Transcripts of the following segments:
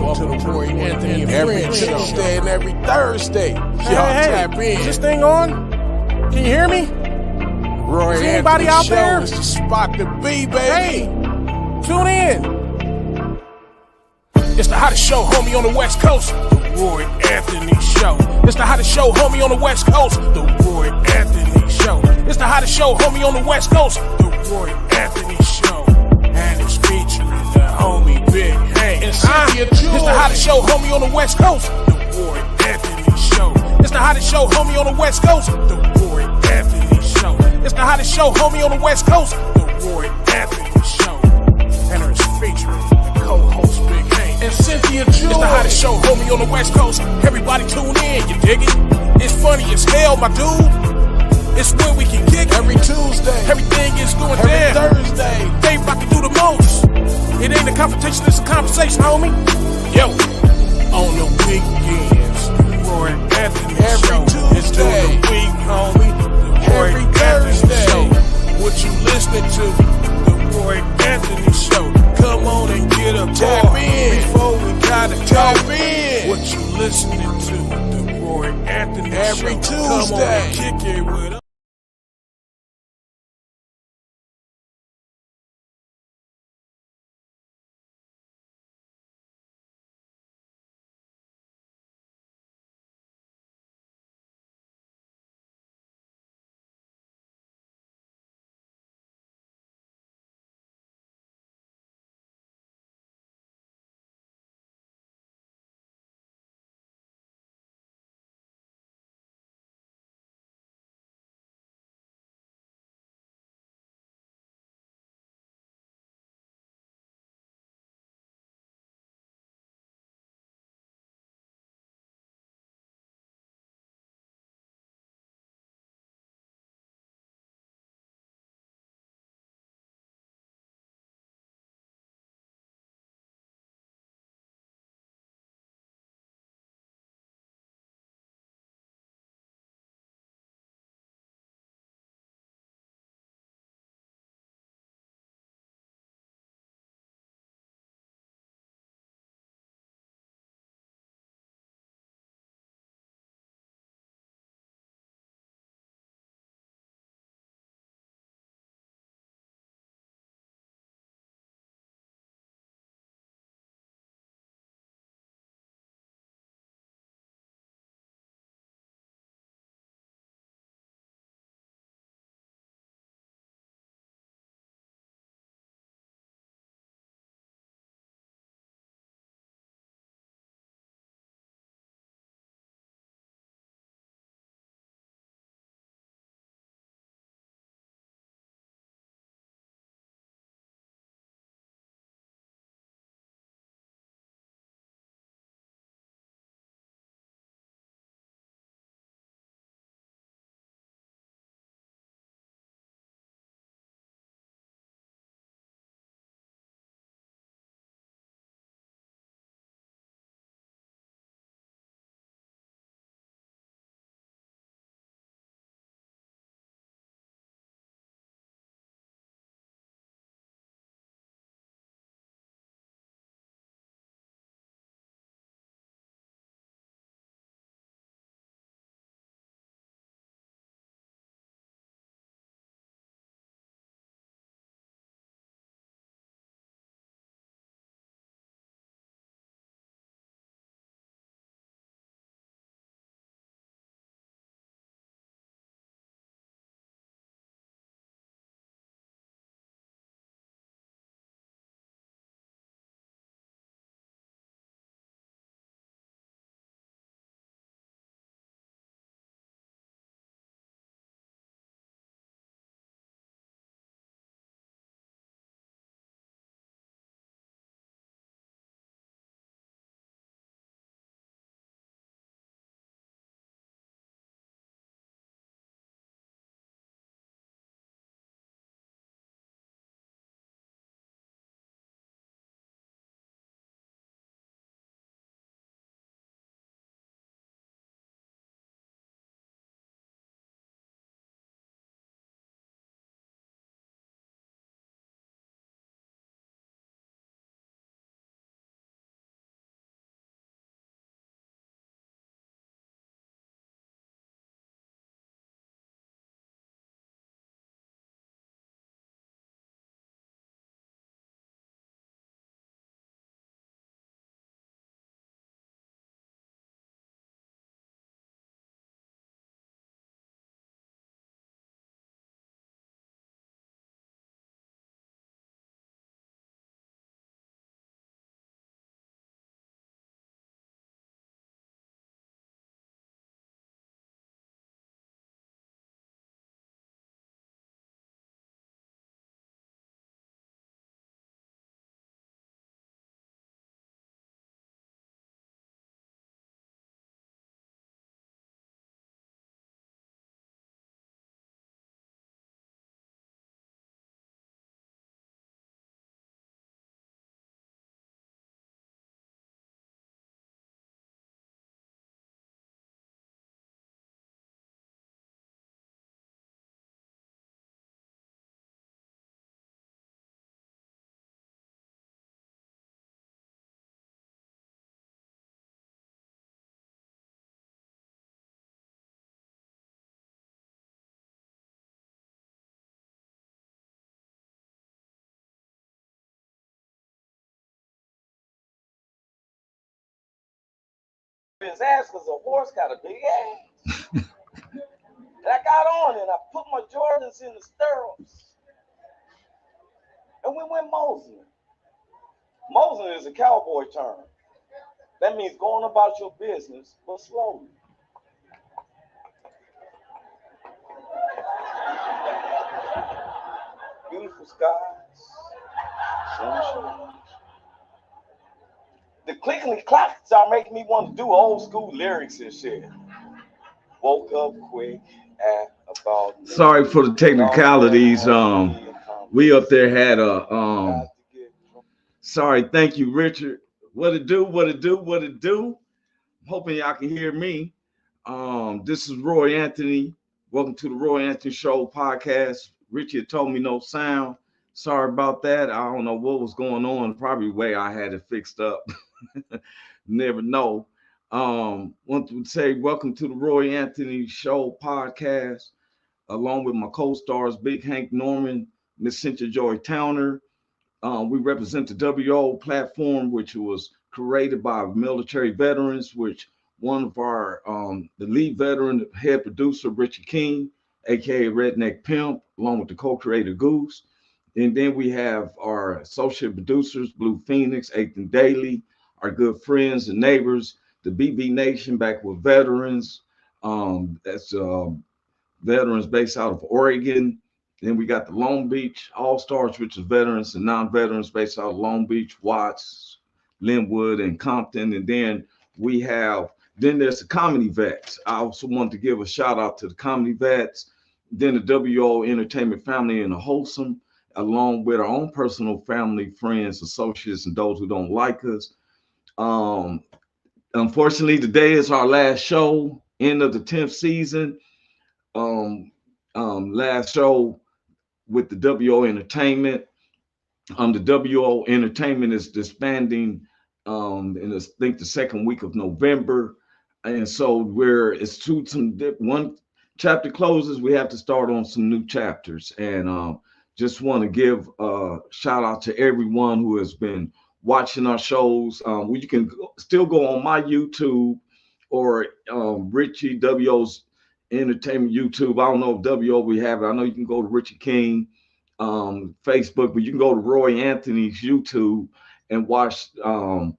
Welcome to the Roy Anthony and Friends Show. Tuesday and every Thursday. Y'all tap in. Is this thing on? Can you hear me? Roy Is anybody out Show there? is the spot to be, baby. Hey, tune in. It's the hottest show, homie, on the West Coast. The Roy Anthony Show. It's the hottest show, homie, on the West Coast. The Roy Anthony Show. It's the hottest show, homie, on the West Coast. The Roy Anthony Show. And it's featuring the homie Big Hank and Cynthia. It's the hottest show, homie, on the West Coast. The Roy Anthony Show. It's the hottest show, homie, on the West Coast. The Roy Anthony Show. It's the hottest show, homie, on the West Coast. The Roy Anthony Show. And it's featuring the co-host Big Hank and Cynthia. It's the hottest show, homie, on the West Coast. Everybody tune in, you dig it? It's funny as hell, my dude. It's where we can kick it. Every Tuesday. Everything is going every down. Thursday. They rock to do the most. It ain't a confrontation, it's a conversation, homie. Yo, on the weekends, the Roy Anthony every Show. Tuesday. It's during the week, homie. The Roy every Anthony Thursday. Show. What you listening to? The Roy Anthony Show. Come on and get a Tap in. before we gotta Tap go. in. What you listening to? The Roy Anthony every Show. Tuesday. Come on and kick it with us. his ass because a horse got a big ass. And I got on and I put my Jordans in the stirrups. And we went moseying. Moseying is a cowboy term. That means going about your business, but slowly. Beautiful skies, sunshine. The clickety clacks are making me want to do old school lyrics and shit. Woke up quick at about. Sorry for the technicalities. We up there had a sorry, thank you, Richard. What it do? Hoping y'all can hear me. This is Roy Anthony. Welcome to the Roy Anthony Show podcast. Richard told me no sound. Sorry about that. I don't know what was going on. Probably the way I had it fixed up. Never know. Want to say welcome to the Roy Anthony Show podcast, along with my co-stars, Big Hank Norman, Miss Cynthia Joy Towner. We represent the WO platform, which was created by military veterans, which one of our the lead veteran, head producer, Richard King, aka Redneck Pimp, along with the co-creator Goose. And then we have our associate producers, Blue Phoenix, Ethan Daly, our good friends and neighbors, the BB Nation back with veterans. That's veterans based out of Oregon. Then we got the Long Beach All-Stars, which is veterans and non-veterans based out of Long Beach, Watts, Linwood, and Compton. And then there's the comedy vets. I also want to give a shout out to the comedy vets, then the WO Entertainment family and the Wholesome, along with our own personal family, friends, associates, and those who don't like us. Unfortunately, today is our last show, end of the 10th season. Last show with the WO Entertainment. The WO Entertainment is disbanding in I think the second week of November. And so one chapter closes, we have to start on some new chapters. And just want to give a shout out to everyone who has been watching our shows. You can still go on my YouTube or Richie WO's Entertainment YouTube. I don't know if WO we have it. I know you can go to Richie King Facebook, but you can go to Roy Anthony's YouTube and watch a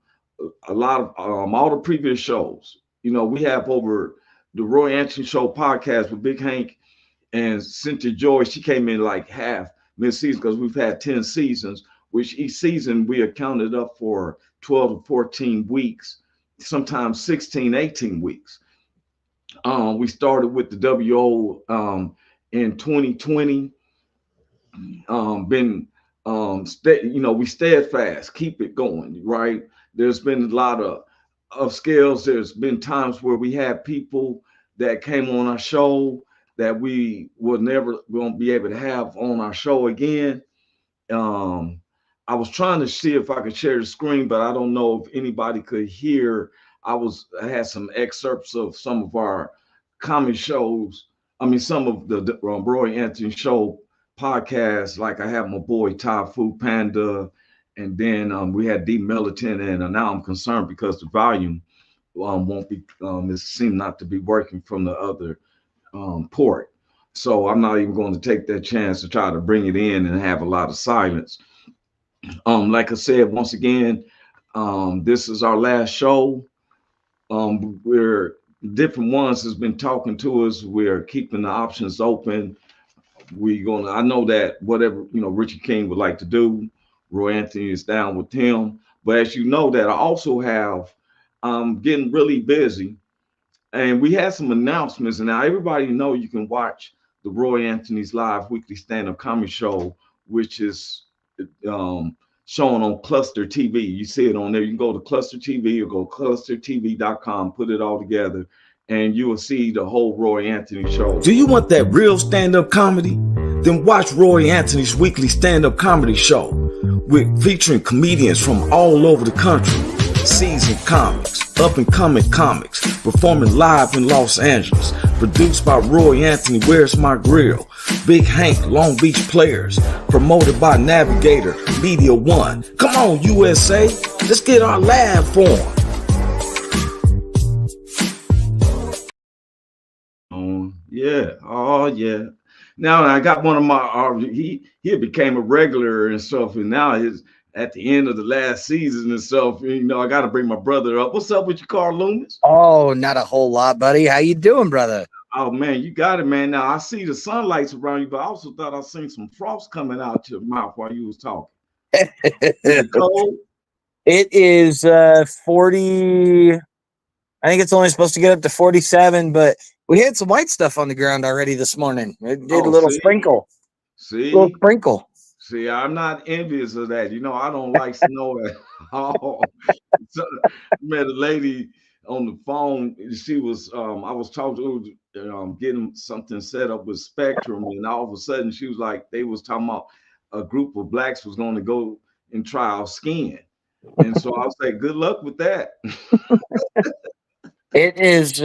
lot of all the previous shows. You know, we have over the Roy Anthony Show podcast with Big Hank and Cynthia Joy. She came in like half mid-season because we've had 10 seasons, which each season we accounted up for 12 to 14 weeks, sometimes 16, 18 weeks. We started with the WO in 2020. We steadfast, keep it going, right? There's been a lot of scales. There's been times where we had people that came on our show that we won't be able to have on our show again. I was trying to see if I could share the screen, but I don't know if anybody could hear. I had some excerpts of some of our comedy shows. I mean, some of the Roy Anthony Show podcasts, like I have my boy Thai Food Panda, and then we had D Militant, and now I'm concerned because the volume won't be, it seemed not to be working from the other port. So I'm not even going to take that chance to try to bring it in and have a lot of silence. Like I said, once again, this is our last show. We're different ones has been talking to us. We're keeping the options open. I know that whatever, Richie King would like to do, Roy Anthony is down with him. But as you know that I also have, getting really busy, and we had some announcements. And now everybody know you can watch the Roy Anthony's live weekly stand-up comedy show, which is shown on Cluster TV. You see it on there. You can go to Cluster TV or go clustertv.com, put it all together, and you will see the whole Roy Anthony show. Do you want that real stand-up comedy? Then watch Roy Anthony's weekly stand-up comedy show, featuring comedians from all over the country, seasoned comics, up-and-coming comics, performing live in Los Angeles. Produced by Roy Anthony, Where's My Grill, Big Hank, Long Beach Players. Promoted by Navigator, Media One. Come on, USA, let's get our laugh on. Oh yeah. Now I got one of my he became a regular and stuff, and now he's at the end of the last season and stuff. I got to bring my brother up. What's up with you, Carl Loomis? Oh, not a whole lot, buddy. How you doing, brother? Oh man, you got it, man. Now I see the sunlights around you, but I also thought I seen some frost coming out your mouth while you was talking. Is it cold? It is 40. I think it's only supposed to get up to 47, but we had some white stuff on the ground already this morning. It did a little sprinkle. Little See, sprinkle. see, I'm not envious of that. I don't like snow at all. So, met a lady on the phone. She was, I was talking to getting something set up with Spectrum, and all of a sudden she was like, they was talking about a group of blacks was going to go and try out skiing. And so I was like, good luck with that. It is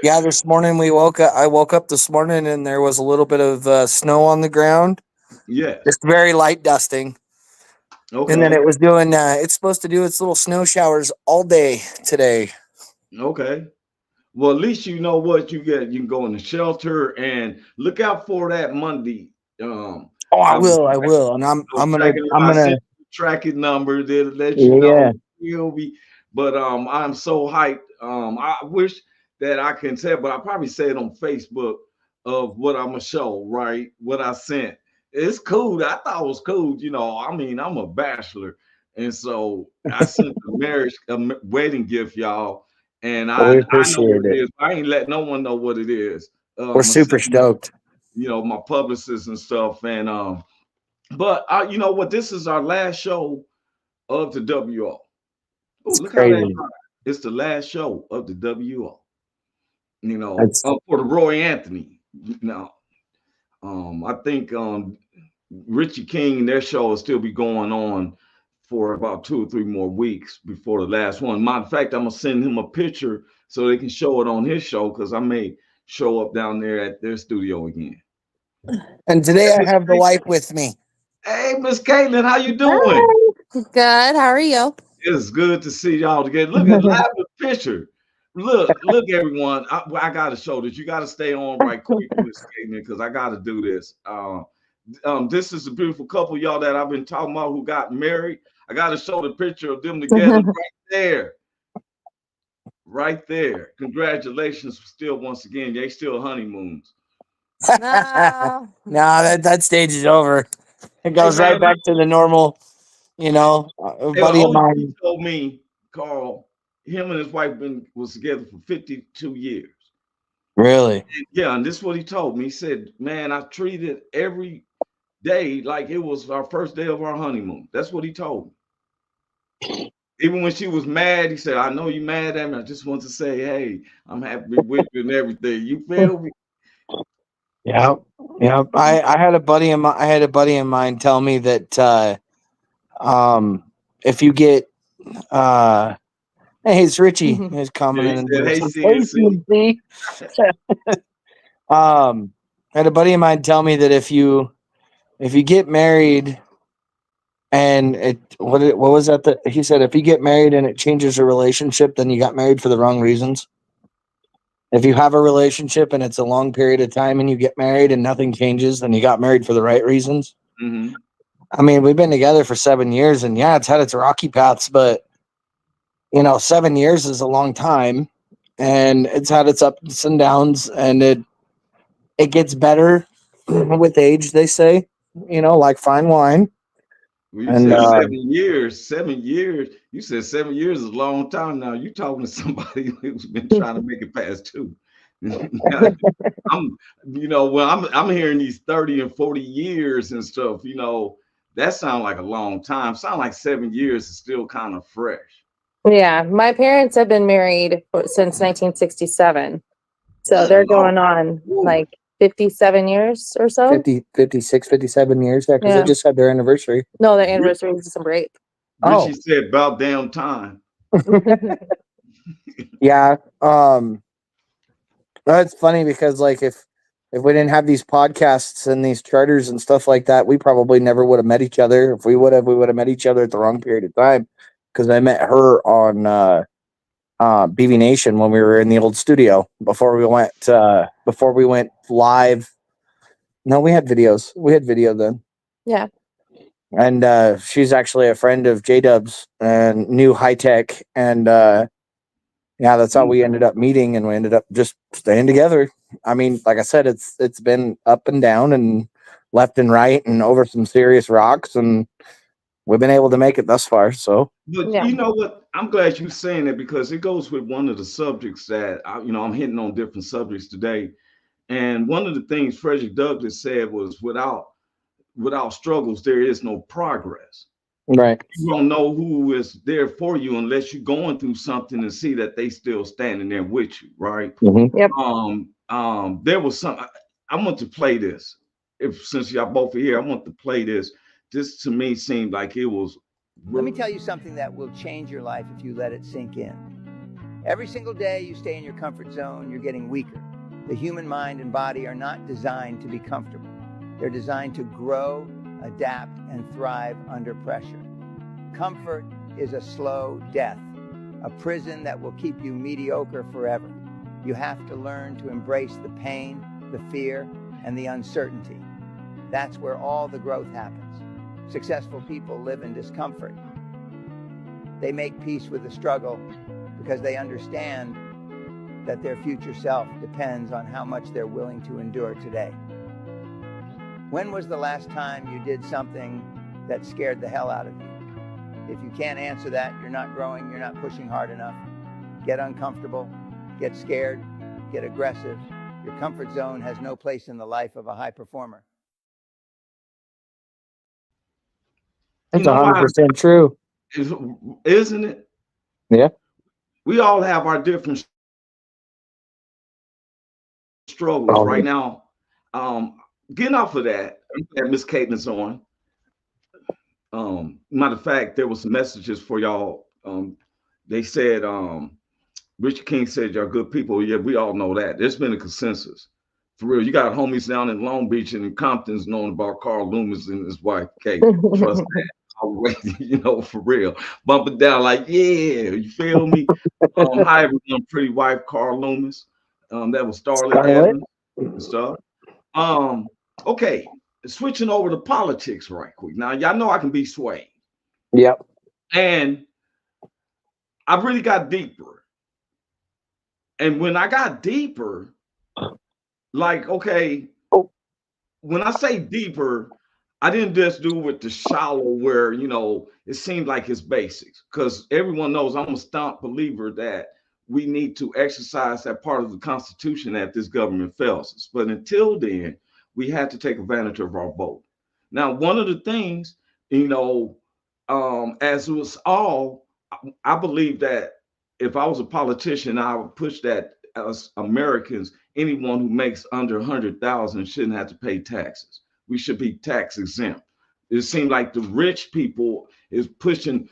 yeah, this morning I woke up this morning and there was a little bit of snow on the ground. Yes. Just very light dusting. Okay. And then it was doing it's supposed to do its little snow showers all day today. Okay. Well, at least you know what you get. You can go in the shelter and look out for that Monday. Oh, I will. And I'm gonna tracking number to let you know you'll be. But I'm so hyped. I wish that I can tell, but I probably say it on Facebook of what I'm gonna show, right? What I sent. It's cool. I thought it was cool. I mean, I'm a bachelor, and so I sent a wedding gift, y'all. And I know what it is. I ain't let no one know what it is. We're super stoked. My publicists and stuff. And but you know what? This is our last show of the WO. Oh, look how that. It's the last show of the WO. For the Roy Anthony. Now, I think Richie King, their show will still be going on for about 2 or 3 more weeks before the last one. Matter of fact, I'm gonna send him a picture so they can show it on his show, because I may show up down there at their studio again. And today I have the wife with me. Hey, Miss Caitlin, how you doing? Hi. Good. How are you? It's good to see y'all together. Look at the picture. Look, everyone. I gotta show this. You gotta stay on right quick, Miss Caitlin, because I gotta do this. This is a beautiful couple, y'all, that I've been talking about who got married. I got to show the picture of them together right there. Right there. Congratulations still once again. They still honeymoons. No, that stage is over. It goes right back to the normal, buddy of mine. He told me, Carl, him and his wife was together for 52 years. Really? And this is what he told me. He said, man, I treated every day like it was our first day of our honeymoon. That's what he told me. Even when she was mad, he said, I know you mad at me. I just want to say, hey, I'm happy with you and everything. You feel me? Yeah. I had a buddy of mine tell me that if you get hey, it's Richie who's commenting. Hey, CNC. I had a buddy of mine tell me that if you get married and what was that he said, if you get married and it changes a relationship, then you got married for the wrong reasons. If you have a relationship and it's a long period of time and you get married and nothing changes, then you got married for the right reasons. Mm-hmm. I mean, we've been together for 7 years, and yeah, it's had its rocky paths, but 7 years is a long time, and it's had its ups and downs, and it gets better with age, they say, like fine wine. Well, you said 7 years. 7 years. You said 7 years is a long time. Now you talking to somebody who's been trying to make it past 2. I'm hearing these 30 and 40 years and stuff. That sounds like a long time. Sound like 7 years is still kind of fresh. Yeah, my parents have been married since 1967, so they're going on like 57 years or so. 50, 56, 57 years. Yeah, because they just had their anniversary. No, their anniversary is December 8th. Richie said about damn time. Yeah. That's funny because like if we didn't have these podcasts and these charters and stuff like that, we probably never would have met each other. If we would have met each other at the wrong period of time, because I met her on BB Nation when we were in the old studio before we went live. No, we had videos. We had video then. Yeah. And she's actually a friend of J-Dub's and knew High Tech. And yeah, that's how we ended up meeting, and we ended up just staying together. I mean, like I said, it's been up and down and left and right and over some serious rocks, and we've been able to make it thus far. So, But Yeah. you know what? I'm glad you're saying that, because it goes with one of the subjects that I'm hitting on different subjects today. And one of the things Frederick Douglass said was, without struggles, there is no progress. right. You don't know who is there for you unless you're going through something and see that they still standing there with you, right? Mm-hmm. Yep. There was some. I want to play this. Since y'all both are here, I want to play this. This to me seemed like it was. Let me tell you something that will change your life if you let it sink in. Every single day you stay in your comfort zone, you're getting weaker. The human mind and body are not designed to be comfortable. They're designed to grow, adapt, and thrive under pressure. Comfort is a slow death, a prison that will keep you mediocre forever. You have to learn to embrace the pain, the fear, and the uncertainty. That's where all the growth happens. Successful people live in discomfort. They make peace with the struggle because they understand that their future self depends on how much they're willing to endure today. When was the last time you did something that scared the hell out of you? If you can't answer that, you're not growing, you're not pushing hard enough. Get uncomfortable, get scared, get aggressive. Your comfort zone has no place in the life of a high performer. That's 100% true. Isn't it? Yeah. We all have our different struggles right now. Getting off of that, Miss Caitlin's on. Matter of fact, there was some messages for y'all. They said, Richard King said y'all good people. Yeah, we all know that. There's been a consensus. For real, you got homies down in Long Beach and in Compton's knowing about Carl Loomis and his wife, Kate. Trust that. For real. Bump it down like, yeah, you feel me? Hi, everyone, pretty wife, Carl Loomis. That was Starlet Evans and stuff. Okay, switching over to politics right quick. Now, y'all know I can be swayed. Yep. And I really got deeper. And when I got deeper, like, okay, when I say deeper, I didn't just do with the shallow where, it seemed like it's basics, because everyone knows I'm a stomp believer that we need to exercise that part of the Constitution that this government fails us. But until then, we had to take advantage of our vote. Now, one of the things, as it was all, I believe that if I was a politician, I would push that as Americans, anyone who makes under 100,000 shouldn't have to pay taxes. We should be tax exempt. It seemed like the rich people is pushing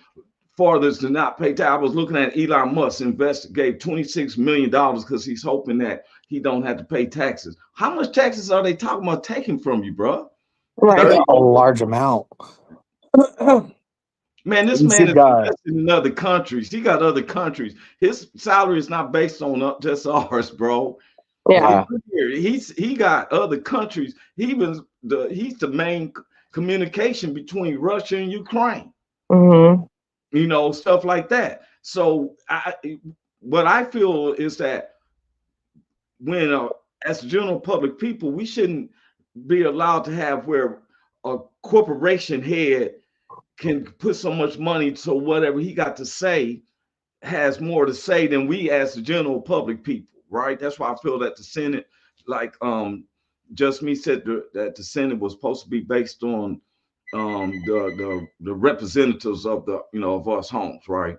farther to not pay tax. I was looking at Elon Musk gave $26 million because he's hoping that he don't have to pay taxes. How much taxes are they talking about taking from you, bro? Right. A large amount. Man, this man is investing in other countries. He got other countries. His salary is not based on just ours, bro. Yeah. He got other countries. He's the main communication between Russia and Ukraine. Mm-hmm. Stuff like that. So what I feel is that when as general public people, we shouldn't be allowed to have where a corporation head can put so much money so whatever he got to say has more to say than we as the general public people, right? That's why I feel that the Senate, like Just Me said that the Senate was supposed to be based on the representatives of of us homes, right?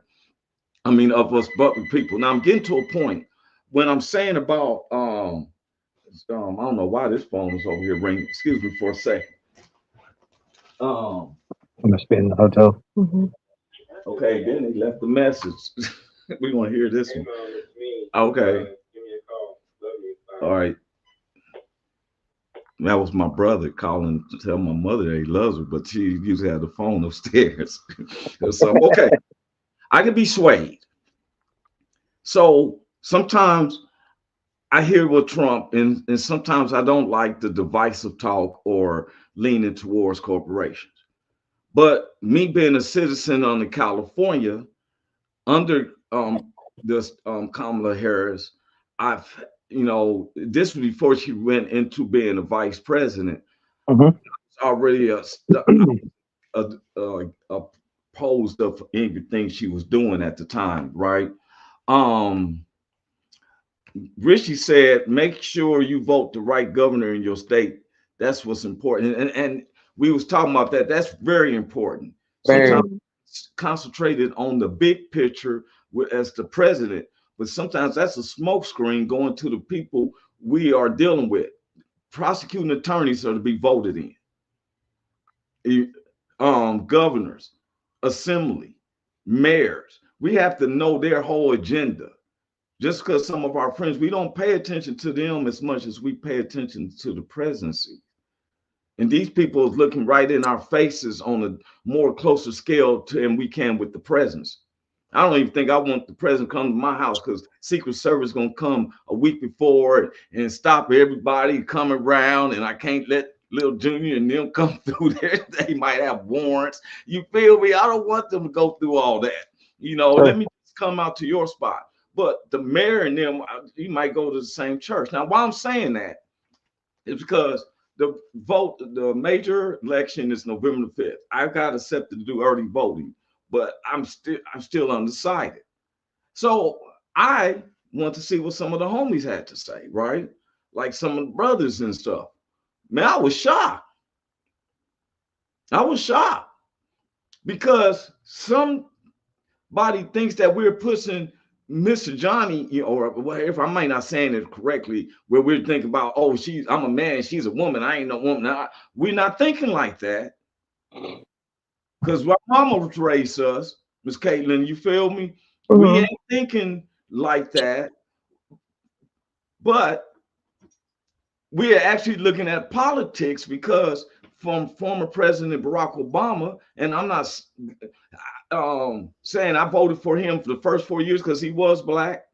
I mean, of us public people. Now I'm getting to a point when I'm saying about I don't know why this phone is over here ringing. Excuse me for a second. I must be in the hotel. Mm-hmm. Okay, then he left the message. We want to hear this one. Okay. All right. That was my brother calling to tell my mother that he loves her, but she usually had the phone upstairs. So, okay. I can be swayed. So sometimes I hear with Trump, and sometimes I don't like the divisive talk or leaning towards corporations. But me being a citizen under California, under this Kamala Harris, I've this was before she went into being a vice president. Mhm. Already opposed of anything she was doing at the time, right? Um, Richie said, make sure you vote the right governor in your state. That's what's important. And we was talking about that. That's very important. Very. Sometimes it's concentrated on the big picture as the president, but sometimes that's a smokescreen going to the people we are dealing with. Prosecuting attorneys are to be voted in. Governors, assembly, mayors. We have to know their whole agenda. Just because some of our friends, we don't pay attention to them as much as we pay attention to the presidency. And these people is looking right in our faces on a more closer scale than we can with the presence. I don't even think I want the president to come to my house because Secret Service is gonna come a week before and stop everybody coming around, and I can't let little Junior and them come through there. They might have warrants. You feel me? I don't want them to go through all that. Let me just come out to your spot. But the mayor and them, you might go to the same church. Now, why I'm saying that is because the major election is November the 5th. I got accepted to do early voting, but I'm still undecided. So I want to see what some of the homies had to say, right? Like some of the brothers and stuff. Man, I was shocked. I was shocked because somebody thinks that we're pushing Mr. Johnny, or if I might not saying it correctly, where we're thinking about, oh, I'm a man, she's a woman, I ain't no woman. Now, we're not thinking like that. Because my mama raised us, Miss Caitlin, you feel me? Mm-hmm. We ain't thinking like that, but we are actually looking at politics because from former President Barack Obama, and I'm not saying I voted for him for the first 4 years because he was black,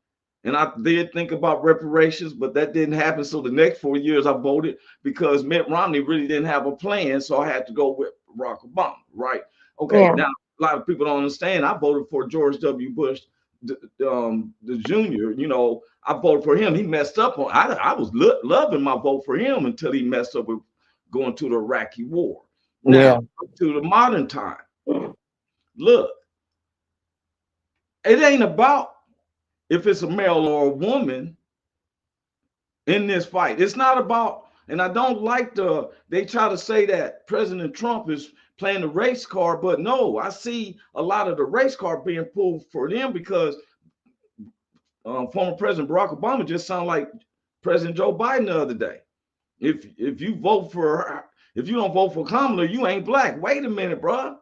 and I did think about reparations, but that didn't happen. So the next 4 years I voted because Mitt Romney really didn't have a plan, so I had to go with Barack Obama, right? Okay, Yeah. now a lot of people don't understand. I voted for George W. Bush, the junior. I voted for him. He messed up on. I was loving my vote for him until he messed up with going to the Iraqi war. Now to the modern time, look, it ain't about if it's a male or a woman in this fight. It's not about, and I don't like they try to say that President Trump is playing the race card, but no, I see a lot of the race card being pulled for them because former President Barack Obama just sounded like President Joe Biden the other day. If you vote for her, if you don't vote for Kamala, you ain't black. Wait a minute, bro.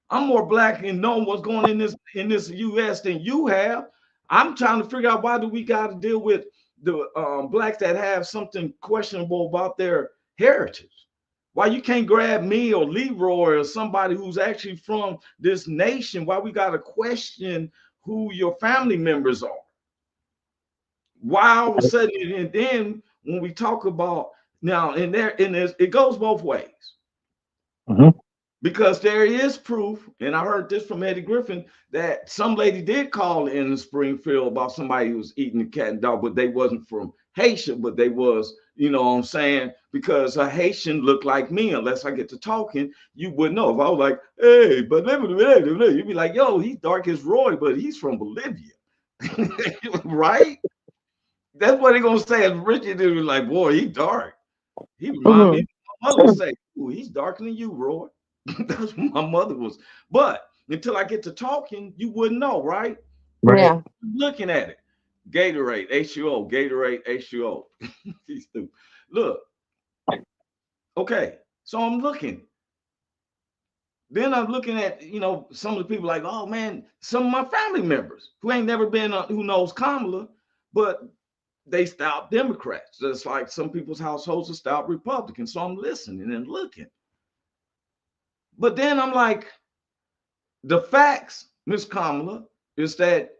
I'm more black and knowing what's going on in this U.S. than you have. I'm trying to figure out why do we got to deal with the blacks that have something questionable about their heritage. Why you can't grab me or Leroy or somebody who's actually from this nation? Why we got to question who your family members are? Why all of a sudden, and then when we talk about now, it goes both ways. Mm-hmm. Because there is proof, and I heard this from Eddie Griffin, that some lady did call in Springfield about somebody who was eating the cat and dog, but they wasn't from Haitian, but they was, you know what I'm saying? Because a Haitian looked like me. Unless I get to talking, you wouldn't know. If I was like, hey, but you'd be like, yo, he's dark as Roy, but he's from Bolivia. Right? That's what they're gonna say. As Richard is like, boy, he dark. He remind me, my mother would say, ooh, he's darker than you, Roy. That's what my mother was. But until I get to talking, you wouldn't know, right? Right. Yeah. Looking at it. Gatorade, H2O, Gatorade, H2O. Look. Okay. So I'm looking. Then I'm looking at, some of the people like, oh man, some of my family members who ain't never been, who knows Kamala, but they stout Democrats. Just like some people's households are stout Republicans. So I'm listening and looking. But then I'm like, the facts, Miss Kamala, is that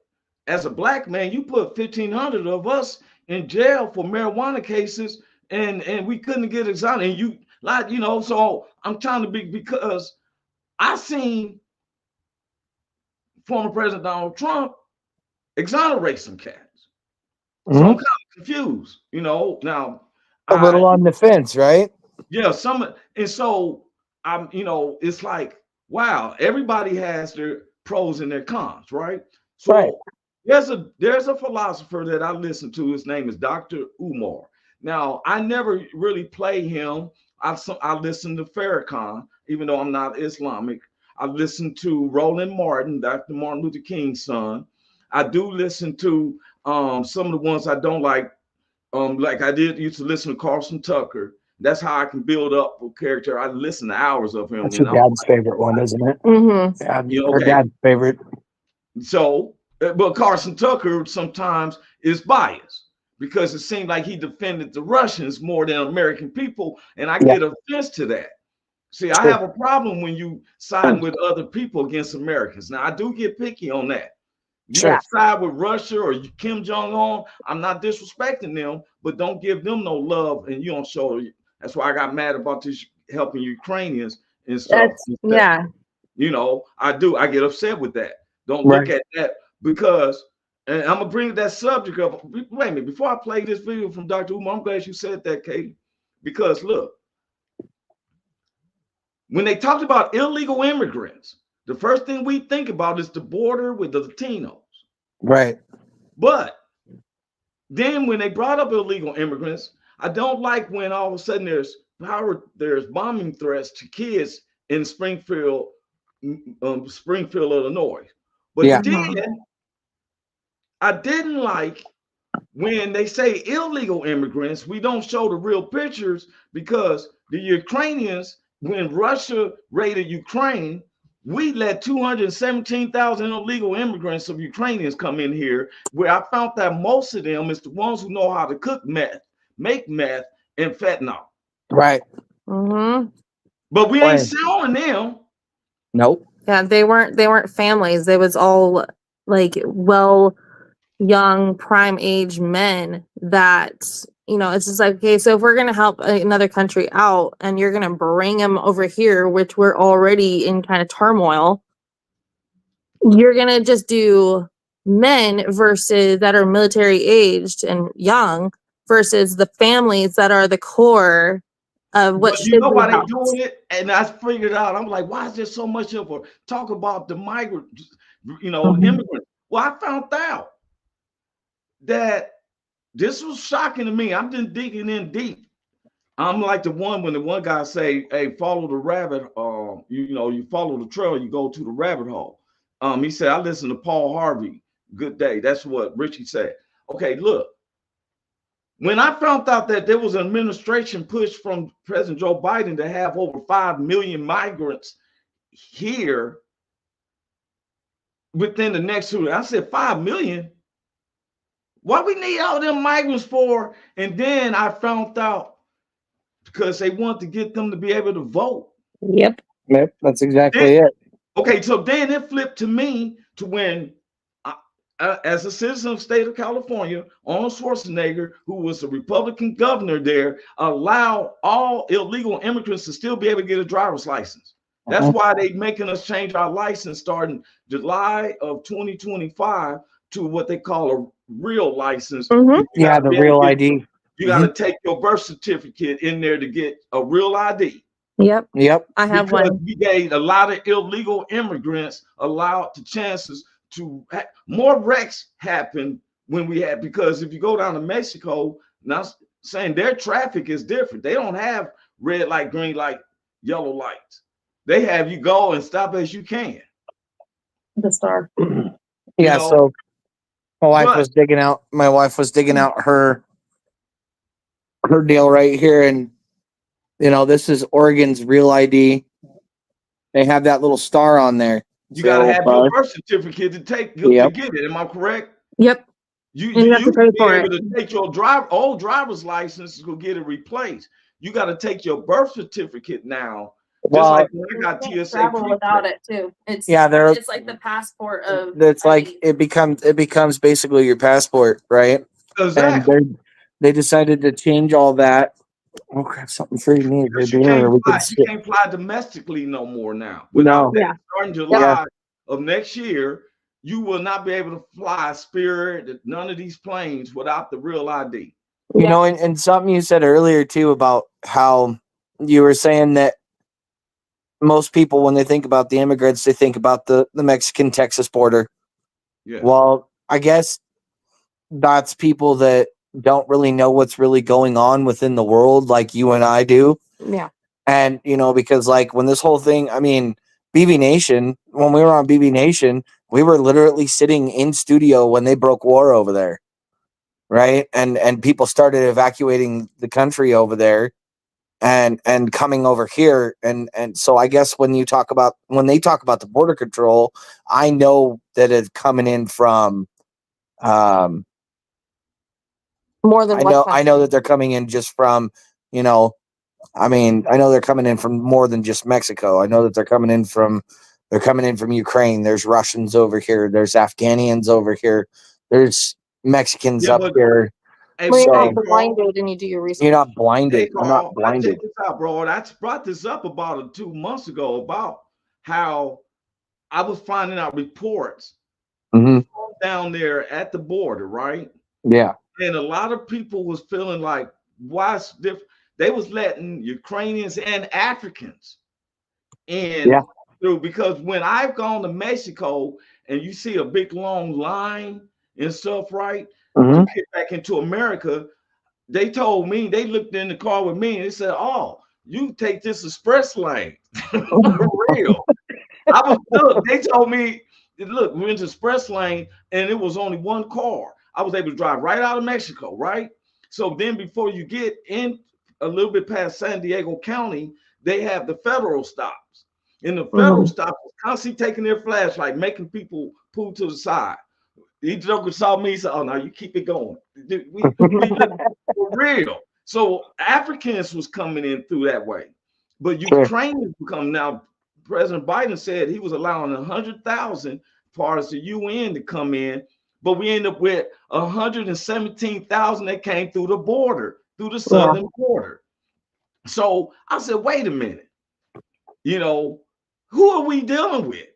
as a black man, you put 1,500 of us in jail for marijuana cases, and we couldn't get exonerated. And you like, you know, so I'm trying to be, because I seen former President Donald Trump exonerate some cats. So I'm kind of confused, you know. Now, A little on the fence, right? yeah, and so I'm, you know, it's like, wow, everybody has their pros and their cons, right? So Right. there's a philosopher that I listen to. His name is Dr. Umar. Now, I never really play him. I listen to Farrakhan, even though I'm not Islamic. I listen to Roland Martin, Dr. Martin Luther King's son. I do listen to some of the ones I don't like I did used to listen to Carson Tucker. That's how I can build up a character. I listen to hours of him. That's your dad's favorite one, isn't it? Mm-hmm. Yeah, You know, her okay. dad's favorite. So, but Carson Tucker sometimes is biased because it seemed like he defended the Russians more than American people, and I get offense to that. See, I have a problem when you side with other people against Americans. Now, I do get picky on that. You got to side with Russia or Kim Jong-un. I'm not disrespecting them, but don't give them no love, and you don't show. That's why I got mad about this helping Ukrainians and stuff. Yeah. You know, I get upset with that. Don't look at that, because, and I'm gonna bring that subject up. Wait a minute, before I play this video from Dr. Umar, I'm glad you said that, Katie, because look, when they talked about illegal immigrants, the first thing we think about is the border with the Latinos. Right. But then when they brought up illegal immigrants, I don't like when all of a sudden there's bombing threats to kids in Springfield, Illinois. But then I didn't like when they say illegal immigrants, we don't show the real pictures, because the Ukrainians, when Russia raided Ukraine, we let 217,000 illegal immigrants of Ukrainians come in here, where I found that most of them is the ones who know how to cook meth, make meth, and fentanyl. Right. Mm-hmm. But we ain't selling them. Nope. Yeah, they weren't families. They was all like young prime age men that, you know, it's just like, okay, so if we're going to help another country out and you're going to bring them over here, which we're already in kind of turmoil, you're going to just do men versus that are military aged and young versus the families that are the core of what you know why they doing it. And I figured out, I'm like, why is there so much of a talk about the migrant, you know, immigrants? Well, I found out that this was shocking to me. I'm just digging in deep. I'm like the one when the one guy say, hey, follow the rabbit, you follow the trail, you go to the rabbit hole. He said, I listen to Paul Harvey. Good day. That's what Richie said. Okay, look. When I found out that there was an administration push from President Joe Biden to have over 5 million migrants here within the next 2 years, I said 5 million? What we need all them migrants for? And then I found out because they want to get them to be able to vote. Yep. Yep. That's exactly it. Okay, so then it flipped to me to when, as a citizen of the state of California, Arnold Schwarzenegger, who was a Republican governor there, allowed all illegal immigrants to still be able to get a driver's license. That's why they making us change our license starting July of 2025 to what they call a real license. Yeah, the real ID. You got to take your birth certificate in there to get a real ID. Yep. I have one. We gave a lot of illegal immigrants allowed the chances to more wrecks happen when we had, because if you go down to Mexico, now saying their traffic is different. They don't have red light, green light, yellow lights. They have you go and stop as you can. The star. Yeah, so my wife was digging out her deal right here, and you know, this is Oregon's real ID. They have that little star on there. You got to have your birth certificate to get it. Am I correct? Yep. You have to pay for it. To take your old driver's license to get it replaced. You got to take your birth certificate now Just like Well, when I got You can't TSA travel without pre-check. it too. It's they're it's like the passport of. it's I like mean, it becomes basically your passport, right? And Exactly. they decided to change all that. Oh crap! Something free me for Because you dinner. can't We fly, could you sit. can't fly domestically no more now. Without No. that, Yeah. starting Yep. July of next year, you will not be able to fly Spirit, none of these planes without the real ID. You know, and something you said earlier too about how you were saying that most people, when they think about the immigrants, they think about the Mexican Texas border. Yeah. Well, I guess that's people that don't really know what's really going on within the world like you and I do. Yeah. And, you know, because like when this whole thing, I mean, BB Nation, when we were on BB Nation, we were literally sitting in studio when they broke war over there. Right. And people started evacuating the country over there and coming over here. And so I guess when they talk about the border control, I know that it's coming in from More than I know that they're coming in just from, you know, I mean, I know they're coming in from more than just Mexico. I know that they're coming in from Ukraine. There's Russians over here. There's Afghanians over here. There's Mexicans up here. Hey, Well, you're So- not blinded and you do your research. You're not blinded. Hey, I'm not Carl, blinded. check this out, bro. I brought this up about 2 months ago about how I was finding out reports hmm down there at the border, right? Yeah. And a lot of people was feeling like, why it's different? They was letting Ukrainians and Africans in Yeah. through, because when I've gone to Mexico and you see a big long line and stuff, right? hmm To get back into America, they told me, they looked in the car with me and they said, oh, you take this express lane. For real. They told me, look, we're in the express lane and it was only one car. I was able to drive right out of Mexico, right? So then before you get in a little bit past San Diego County, they have the federal stops. And the federal stops was constantly taking their flashlight, making people pull to the side. He joker saw me, said, oh, no, you keep it going. We for real. So Africans was coming in through that way. But Ukrainians come now. President Biden said he was allowing 100,000 parts of the UN to come in, but we end up with 117,000 that came through the border, through the southern border. So I said, wait a minute, you know, who are we dealing with?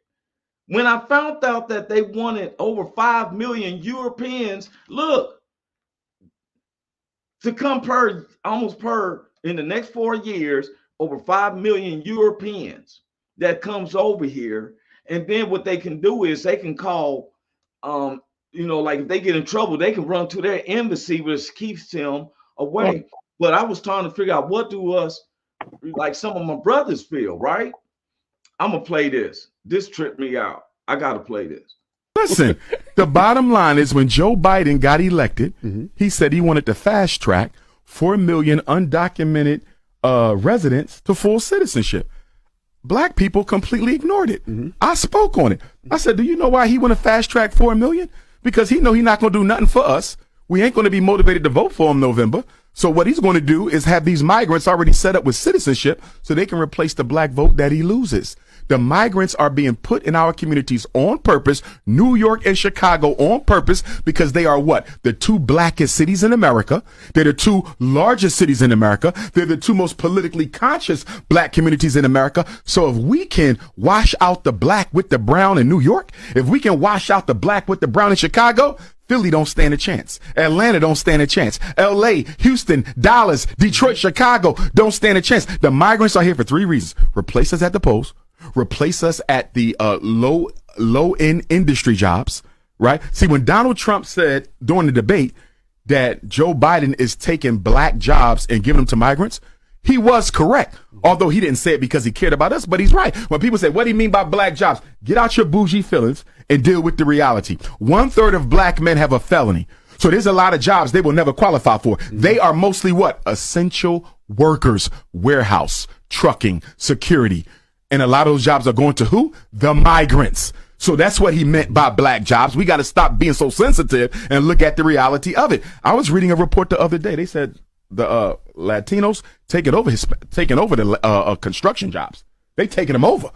When I found out that they wanted over 5 million Europeans, look, to come almost in the next 4 years, over 5 million Europeans that comes over here. And then what they can do is they can call, you know, like if they get in trouble, they can run to their embassy, which keeps them away. Yeah. But I was trying to figure out, what do us, like some of my brothers feel, right? I'm gonna play this. This tripped me out. I gotta play this. Listen, the bottom line is when Joe Biden got elected, he said he wanted to fast track 4 million undocumented residents to full citizenship. Black people completely ignored it. I spoke on it. I said, do you know why he want to fast track 4 million? Because he know he's not going to do nothing for us. We ain't going to be motivated to vote for him November. So what he's going to do is have these migrants already set up with citizenship so they can replace the black vote that he loses. The migrants are being put in our communities on purpose, New York and Chicago on purpose, because they are what? The 2 blackest cities in America. They're the 2 largest cities in America. They're the 2 most politically conscious black communities in America. So if we can wash out the black with the brown in New York, if we can wash out the black with the brown in Chicago, Philly don't stand a chance. Atlanta don't stand a chance. LA, Houston, Dallas, Detroit, Chicago don't stand a chance. The migrants are here for 3 reasons. Replace us at the polls. Replace us at the low end industry jobs, right? See, when Donald Trump said during the debate that Joe Biden is taking black jobs and giving them to migrants, he was correct. Although he didn't say it because he cared about us, but he's right. When people say, what do you mean by black jobs? Get out your bougie feelings and deal with the reality. 1/3 of black men have a felony. So there's a lot of jobs they will never qualify for. They are mostly what? Essential workers, warehouse, trucking, security. And a lot of those jobs are going to who? The migrants. So that's what he meant by black jobs. We got to stop being so sensitive and look at the reality of it. I was reading a report the other day. They said the Latinos taking over the construction jobs. They taking them over.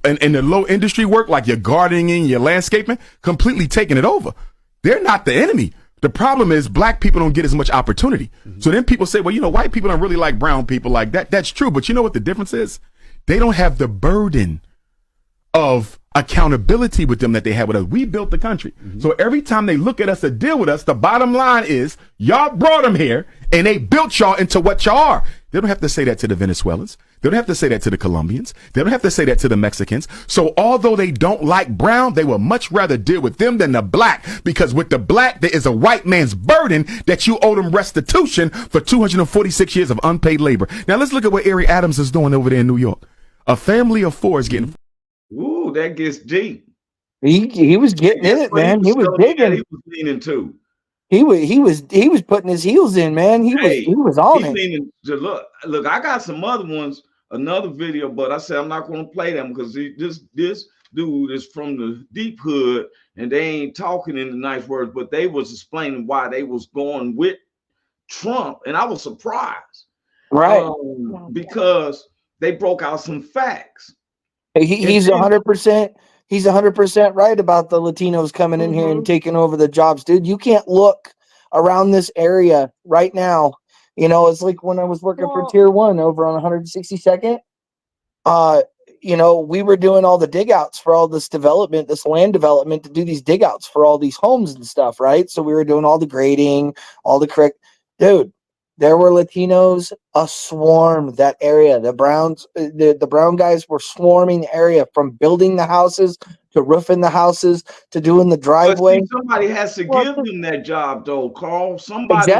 And the low industry work, like your gardening, your landscaping, completely taking it over. They're not the enemy. The problem is black people don't get as much opportunity. So then people say, well, you know, white people don't really like brown people like that. That's true. But you know what the difference is? They don't have the burden of accountability with them that they have with us. We built the country. So every time they look at us to deal with us, the bottom line is y'all brought them here and they built y'all into what y'all are. They don't have to say that to the Venezuelans. They don't have to say that to the Colombians. They don't have to say that to the Mexicans. So although they don't like brown, they would much rather deal with them than the black, because with the black, there is a white man's burden that you owe them restitution for 246 years of unpaid labor. Now let's look at what Eric Adams is doing over there in New York. A family of four is getting. Ooh, that gets deep. He was getting in it, man. He was digging. He was leaning too. He was putting his heels in, man. He was on it. Leaning to look. I got some other ones, another video, but I said I'm not going to play them because this dude is from the deep hood and they ain't talking in the nice words, but they was explaining why they was going with Trump, and I was surprised, right? Because they broke out some facts. He's 100%. He's 100% right about the Latinos coming in here and taking over the jobs, dude. You can't look around this area right now. You know, it's like when I was working for Tier 1 over on 162nd. You know, we were doing all the dig outs for all this development, this land development, to do these dig outs for all these homes and stuff, right? So we were doing all the grading, all the correct. Dude, there were Latinos a swarm that area. The Browns, the brown guys were swarming the area, from building the houses to roofing the houses to doing the driveway. But see, somebody has to give them that job, though, Carl. Somebody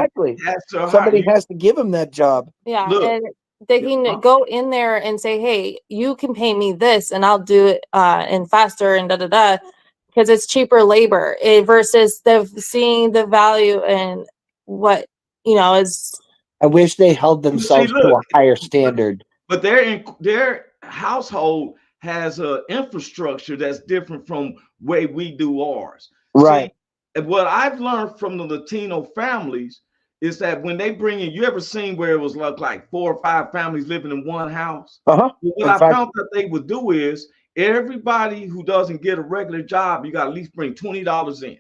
has to give them that job. Yeah, and they can go in there and say, "Hey, you can pay me this, and I'll do it and faster and because it's cheaper labor versus seeing the in and what is." I wish they held themselves to a higher standard. But their household has an infrastructure that's different from way we do ours. Right. See, what I've learned from the Latino families is that when they bring in, you ever seen where it was like 4 or 5 families living in one house? What I found that they would do is everybody who doesn't get a regular job, you got to at least bring $20 in.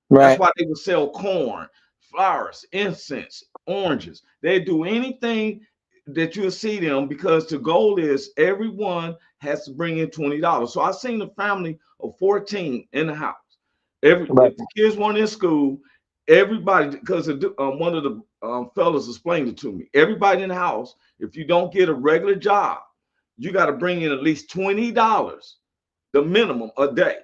Right. That's why they would sell corn, flowers, incense, oranges. They do anything that you'll see them, because the goal is everyone has to bring in $20. So I seen a family of 14 in the house. If the kids weren't in school, everybody, because one of the fellas explained it to me, everybody in the house, if you don't get a regular job, you got to bring in at least $20, the minimum, a day.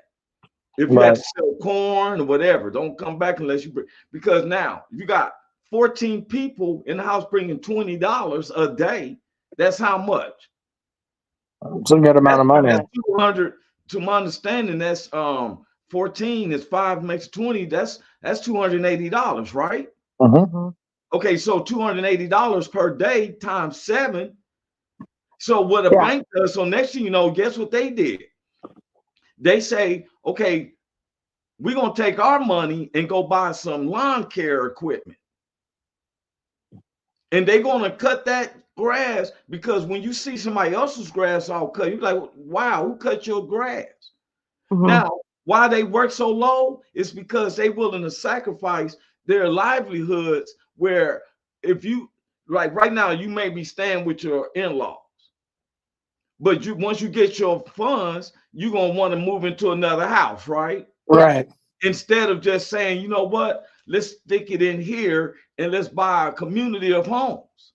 If you have to sell corn or whatever, don't come back unless you bring, because now if you got 14 people in the house bringing $20 a day, that's how much? Some good amount of money. That's 200. To my understanding, that's 14 is 5 makes 20. That's $280, right? Okay, so $280 per day times 7. So what a bank does, so next thing you know, guess what they did? They say, okay, we're going to take our money and go buy some lawn care equipment. And they're going to cut that grass, because when you see somebody else's grass all cut, you're like, wow, who cut your grass? Now, why they work so low is because they willing to sacrifice their livelihoods, where if you, like right now, you may be staying with your in-laws, but once you get your funds, you're going to want to move into another house, right? Right. Instead of just saying, you know what, let's stick it in here and let's buy a community of homes,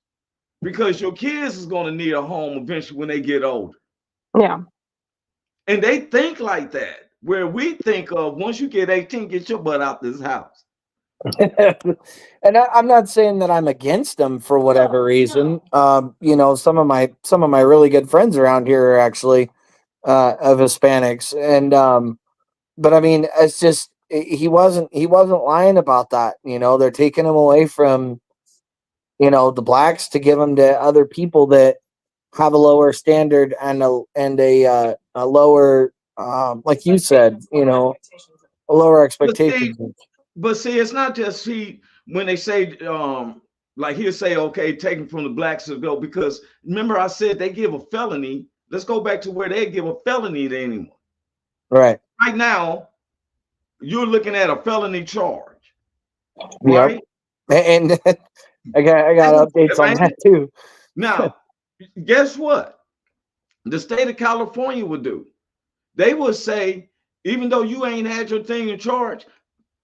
because your kids is going to need a home eventually when they get older. Yeah. And they think like that, where we think of once you get 18, get your butt out this house. And I'm not saying that I'm against them for whatever reason. You know, some of my really good friends around here are actually of Hispanics, and but I mean, it's just he wasn't lying about that. You know, they're taking him away from, you know, the blacks to give them to other people that have a lower standard and a lower, like you said, you know, a lower expectation. But see, it's not just when they say, like he'll say, okay, taking from the blacks to go, because remember I said they give a felony, Let's go back to where they give a felony to anyone. Right. Right now, you're looking at a felony charge, right? Yep. And I got updates on that too. Now, guess what? The state of California would do. They would say, even though you ain't had your thing in charge,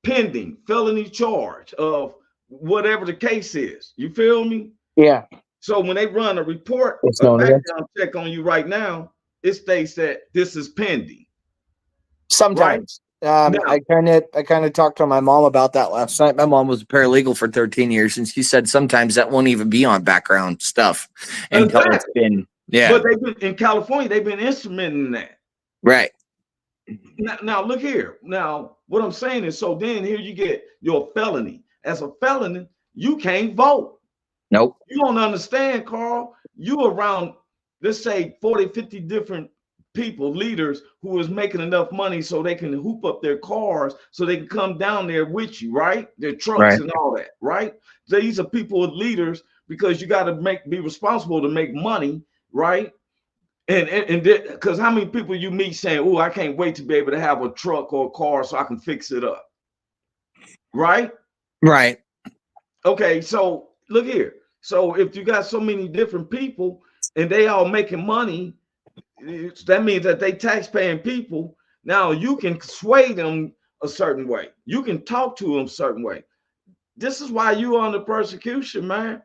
pending felony charge of whatever the case is. You feel me? Yeah. So when they run a report, It's a known as- background check on you right now, it states that this is pending. Sometimes. I kind of talked to my mom about that last night. My mom was a paralegal for 13 years, and she said sometimes that won't even be on background stuff until it's been. Yeah. But they've been in California. They've been instrumenting that. Right. Now look here. Now what I'm saying is, so then here you get your felony. As a felon, you can't vote. Nope. You don't understand, Carl. You around, let's say 40, 50 different people, leaders who is making enough money so they can hoop up their cars so they can come down there with you, right? Their trucks and all that, right? These are people with leaders because you got to be responsible to make money, right? And because how many people you meet saying, oh, I can't wait to be able to have a truck or a car so I can fix it up, right? Right. Okay, so look here. So if you got so many different people and they all making money, that means that they tax-paying people. Now you can sway them a certain way. You can talk to them a certain way. This is why you under persecution, man.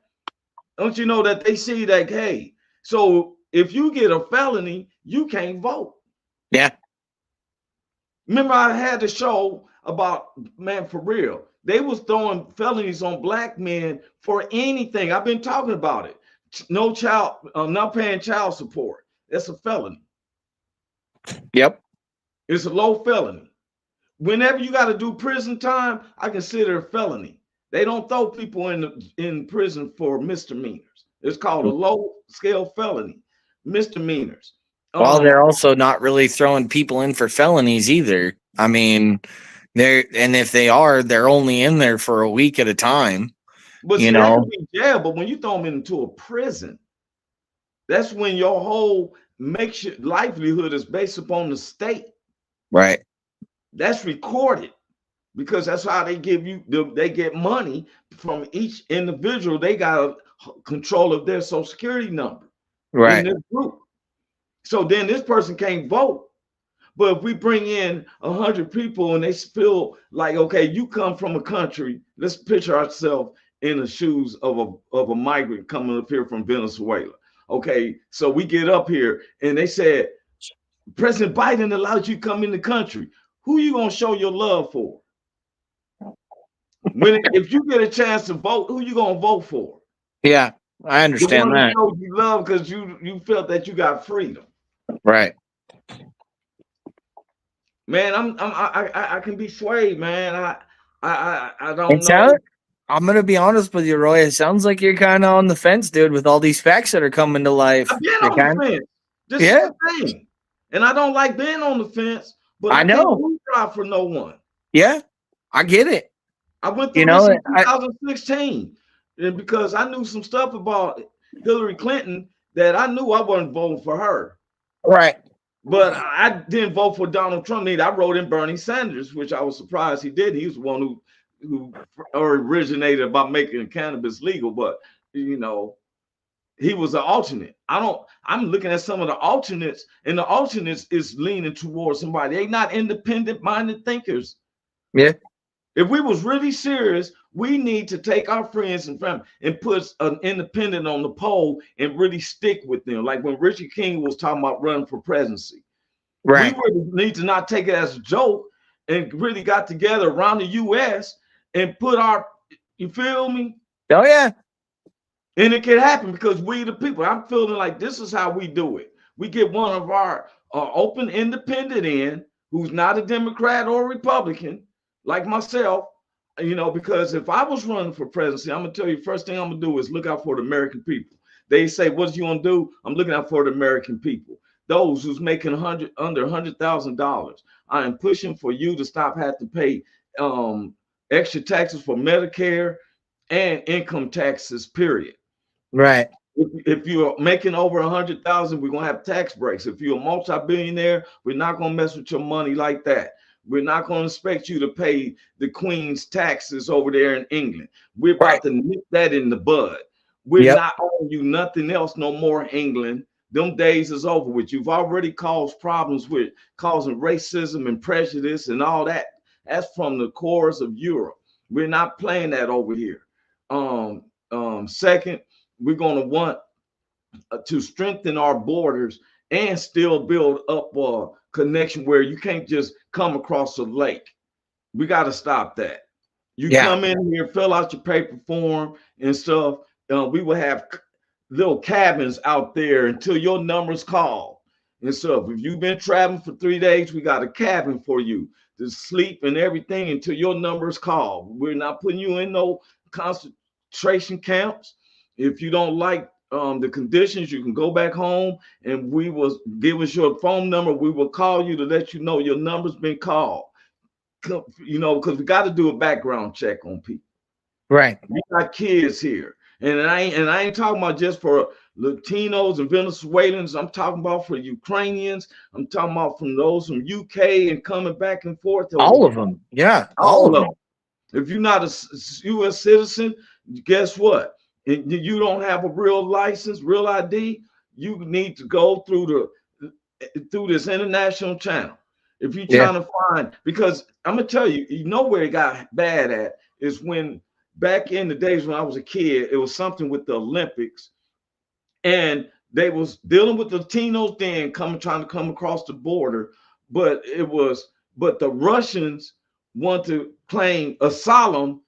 Don't you know that they see that, hey, so if you get a felony, you can't vote. Yeah. Remember I had the show about, man, for real. They was throwing felonies on black men for anything. I've been talking about it. No child, not paying child support. That's a felony. Yep. It's a low felony. Whenever you got to do prison time, I consider a felony. They don't throw people in prison for misdemeanors. It's called a low scale felony, misdemeanors. Well, they're also not really throwing people in for felonies either. I mean, if they are, they're only in there for a week at a time. But you know, yeah. But when you throw them into a prison, that's when your whole makeshift livelihood is based upon the state. Right. That's recorded because that's how they give you. They get money from each individual. They got control of their social security number. Right. In this group. So then this person can't vote. But if we bring in 100 people and they feel like, okay, you come from a country, let's picture ourselves in the shoes of a migrant coming up here from Venezuela. Okay, so we get up here and they said, President Biden allowed you to come in the country. Who you gonna show your love for? If you get a chance to vote, who you gonna vote for? Yeah, I understand that. You love because you felt that you got freedom. Right. Man, I can be swayed, man. I don't know. I'm gonna be honest with you, Roy. It sounds like you're kind of on the fence, dude, with all these facts that are coming to life. I've been on the fence. This is the thing. And I don't like being on the fence, but I know. Can't drive for no one. Yeah, I get it. I went through this in 2016, and because I knew some stuff about Hillary Clinton that I knew I wasn't voting for her. Right. But I didn't vote for Donald Trump either. I wrote in Bernie Sanders, which I was surprised he did. He was the one who originated about making cannabis legal, but you know, he was an alternate. I'm looking at some of the alternates, and the alternates is leaning towards somebody. They're not independent minded thinkers. Yeah. If we was really serious, we need to take our friends and family and put an independent on the pole and really stick with them. Like when Richard King was talking about running for presidency. Right. We really need to not take it as a joke and really got together around the US and put you feel me? Oh yeah. And it can happen because we the people. I'm feeling like this is how we do it. We get one of our open independent in who's not a Democrat or Republican, like myself, you know, because if I was running for presidency, I'm gonna tell you, first thing I'm gonna do is look out for the American people. They say, what you gonna do? I'm looking out for the American people. Those who's making under $100,000. I am pushing for you to stop having to pay extra taxes for Medicare and income taxes, period. Right. If you're making over 100,000, we're gonna have tax breaks. If you're a multi-billionaire, we're not gonna mess with your money like that. We're not gonna expect you to pay the Queen's taxes over there in England. We're about to nip that in the bud. We're not owing you nothing else no more, England. Them days is over with. You've already caused problems with causing racism and prejudice and all that. That's from the cores of Europe. We're not playing that over here. Second, we're going to want to strengthen our borders and still build up a connection where you can't just come across a lake. We got to stop that. You come in here, fill out your paper form and stuff. We will have little cabins out there until your number's called and stuff. If you've been traveling for 3 days, we got a cabin for you to sleep and everything until your number's called. We're not putting you in no concentration camps. If you don't like the conditions, you can go back home and we will give us your phone number. We will call you to let you know your number's been called. You know, because we got to do a background check on people. Right. We got kids here. And I ain't talking about just for Latinos and Venezuelans. I'm talking about for Ukrainians. I'm talking about from those from UK and coming back and forth. All of them. Yeah. All of them. If you're not a U.S. citizen, guess what? If you don't have a real license, real ID, you need to go through this international channel. If you're trying to find, because I'm gonna tell you, you know where it got bad at is when back in the days when I was a kid, it was something with the Olympics, and they was dealing with the Latinos then trying to come across the border, but the Russians want to claim asylum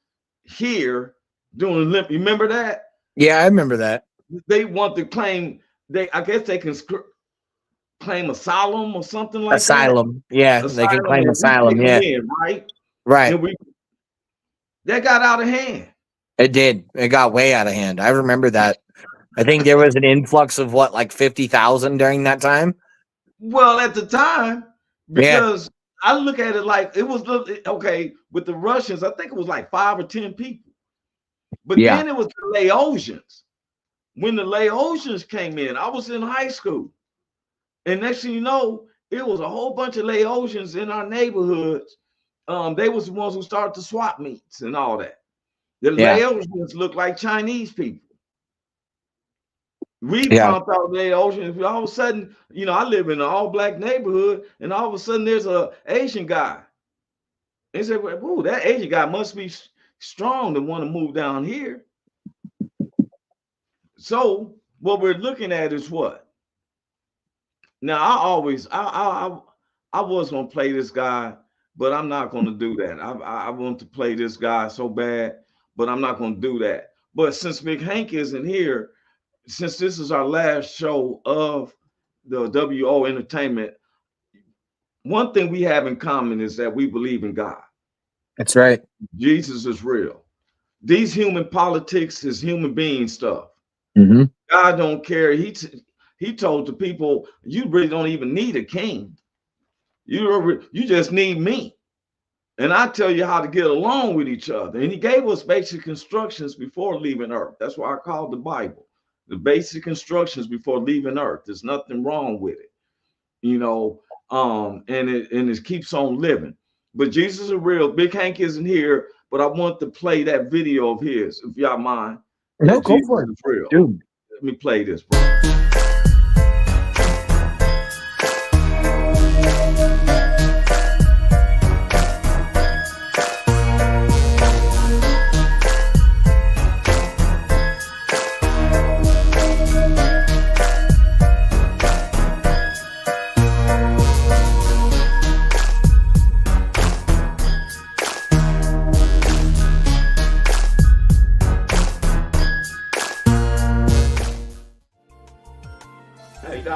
here during Olympics. You remember that? Yeah, I remember that. They want to claim I guess they can claim asylum or something like asylum. that. Yeah, they can claim asylum. Yeah, right. And that got out of hand. It did. It got way out of hand. I remember that. I think there was an influx of like 50,000 during that time. Well, at the time, because I look at it like it was okay with the Russians. I think it was like 5 or 10 people, but then it was the Laotians. When the Laotians came in, I was in high school. And next thing you know, it was a whole bunch of Laotians in our neighborhoods. They was the ones who started the swap meets and all that. The Laotians look like Chinese people. We found out Laotians. All of a sudden, you know, I live in an all-black neighborhood, and all of a sudden there's an Asian guy. They said, "Whoa, that Asian guy must be strong to want to move down here." So what we're looking at is what? Now, I was gonna play this guy, but I'm not gonna do that. I want to play this guy so bad, but I'm not gonna do that. But since Big Hank isn't here, since this is our last show of the WO Entertainment, one thing we have in common is that we believe in God. That's right. Jesus is real. These human politics is human being stuff. Mm-hmm. God don't care. He told the people, you really don't even need a king. You just need me. And I tell you how to get along with each other. And he gave us basic instructions before leaving earth. That's why I call the Bible the basic instructions before leaving earth. There's nothing wrong with it, you know, and it keeps on living. But Jesus is real. Big Hank isn't here, but I want to play that video of his, if y'all mind. No, go for it. Real. Dude. Let me play this, bro.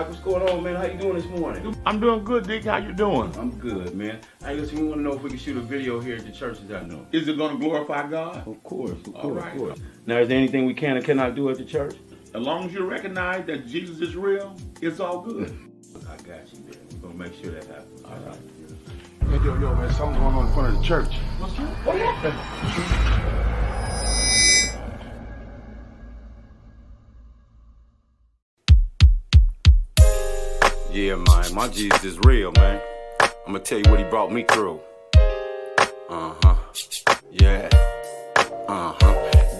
What's going on, man? How you doing this morning? I'm doing good, Dick. How you doing? I'm good, man. Hey, listen, we want to know if we can shoot a video here at the church that I know. Is it going to glorify God? Of course, of All right. course. Now, is there anything we can or cannot do at the church? As long as you recognize that Jesus is real, it's all good. I got you, man. We're going to make sure that happens. All right. Yo, man, something's going on in front of the church. What's up? What happened? Yeah, man, my Jesus is real, man. I'm gonna tell you what he brought me through. Yeah.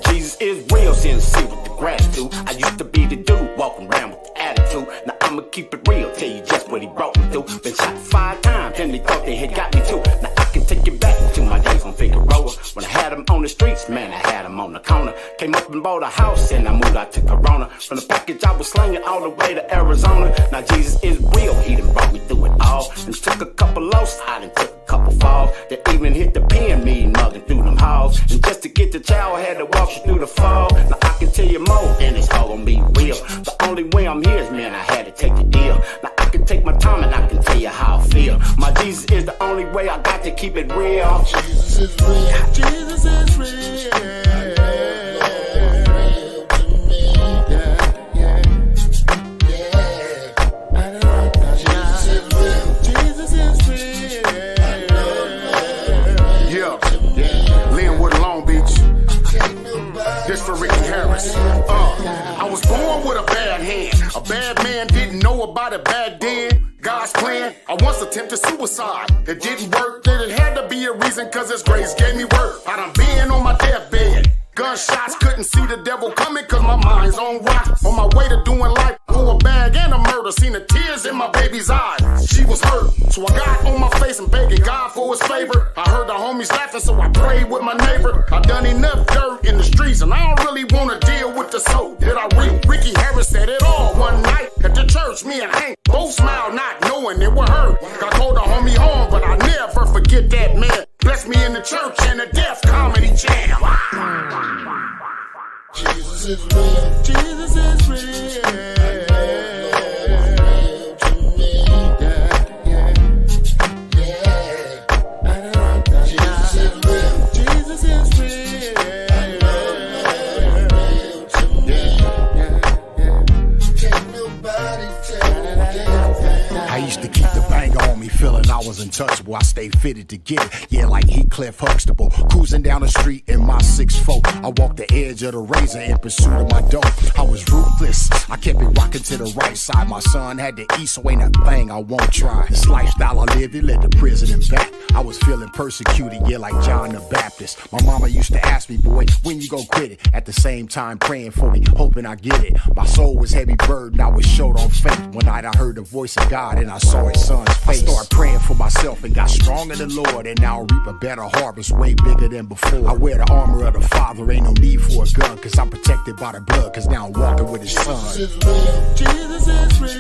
Jesus is real, sincere with the gratitude. I used to be the dude walking around with the attitude. Now I'ma keep it real, tell you just what he brought me through. Been shot 5 times, and they thought they had got me too. Now I can take it back to my days on Figueroa. When I had them on the streets, man, I had them on the corner. Came up and bought a house, and I moved out to Corona. From the package I was slinging all the way to Arizona. Now Jesus is real, he done brought me through it all. And took a couple lows, I done took a couple falls. That even hit the pen, me mugging through them halls. And just to get the child, I had to walk you through the fall. Now I can tell you more, and it's all gonna be real. The only way I'm here is, man, I had to take the deal. Now I can take my time and I can tell you how I feel. My Jesus is the only way, I got to keep it real. Jesus is real. Jesus is real. This for Ricky Harris. I was born with a bad hand. A bad man didn't know about it back then. God's plan, I once attempted suicide. It didn't work, then it had to be a reason, cause his grace gave me work. I done been on my deathbed. Gunshots, couldn't see the devil coming cause my mind's on rock. On my way to doing life for a bag and a murder. Seen the tears in my baby's eyes. She was hurt, so I got on my face and begging God for his favor. I heard the homies laughing, so I prayed with my neighbor. I done enough dirt in the streets and I don't really wanna deal with the soul that I reap. Ricky Harris said it all one night at the church. Me and Hank both smiled, not knowing it would hurt. I called the homie home, but I never forget that man. Blessed me in the church and the Deaf Comedy Jam. Jesus is real. Jesus is real. Feeling I was untouchable, I stayed fitted to get it. Yeah, like Heathcliff Huxtable. Cruising down the street in my 6'4". I walked the edge of the razor in pursuit of my dough. I was ruthless, I kept it rocking to the right side. My son had to eat, so ain't a thing I won't try. This lifestyle I lived, it led to prison and back. I was feeling persecuted, yeah, like John the Baptist. My mama used to ask me, boy, when you gon' quit it? At the same time praying for me, hoping I get it. My soul was heavy burden, I was short on faith. One night I heard the voice of God and I saw his son's face. I started praying for myself and got strong in the Lord, and now I reap a better harvest way bigger than before. I wear the armor of the Father, ain't no need for a gun, cause I'm protected by the blood, cause now I'm walking with his son. Jesus is real. Jesus is real.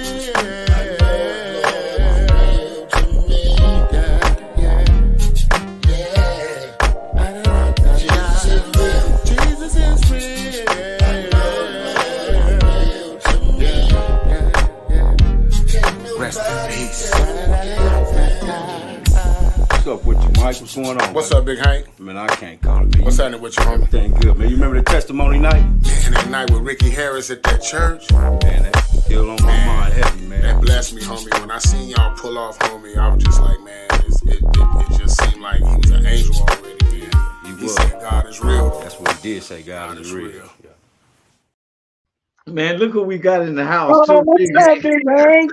What's up with you, Mike? What's going on? What's up, Big Hank? Man, I can't call it, man. What's happening with you, homie? Everything good, man. You remember the testimony night? Man, that night with Ricky Harris at that church. Man, that still on my mind heavy, man. That blessed me, homie. When I seen y'all pull off, homie, I was just like, man, it just seemed like he was an angel already, man. He said God is real. That's what he did say, God is real. Yeah. Man, look what we got in the house. Oh, what's up, Big Hank?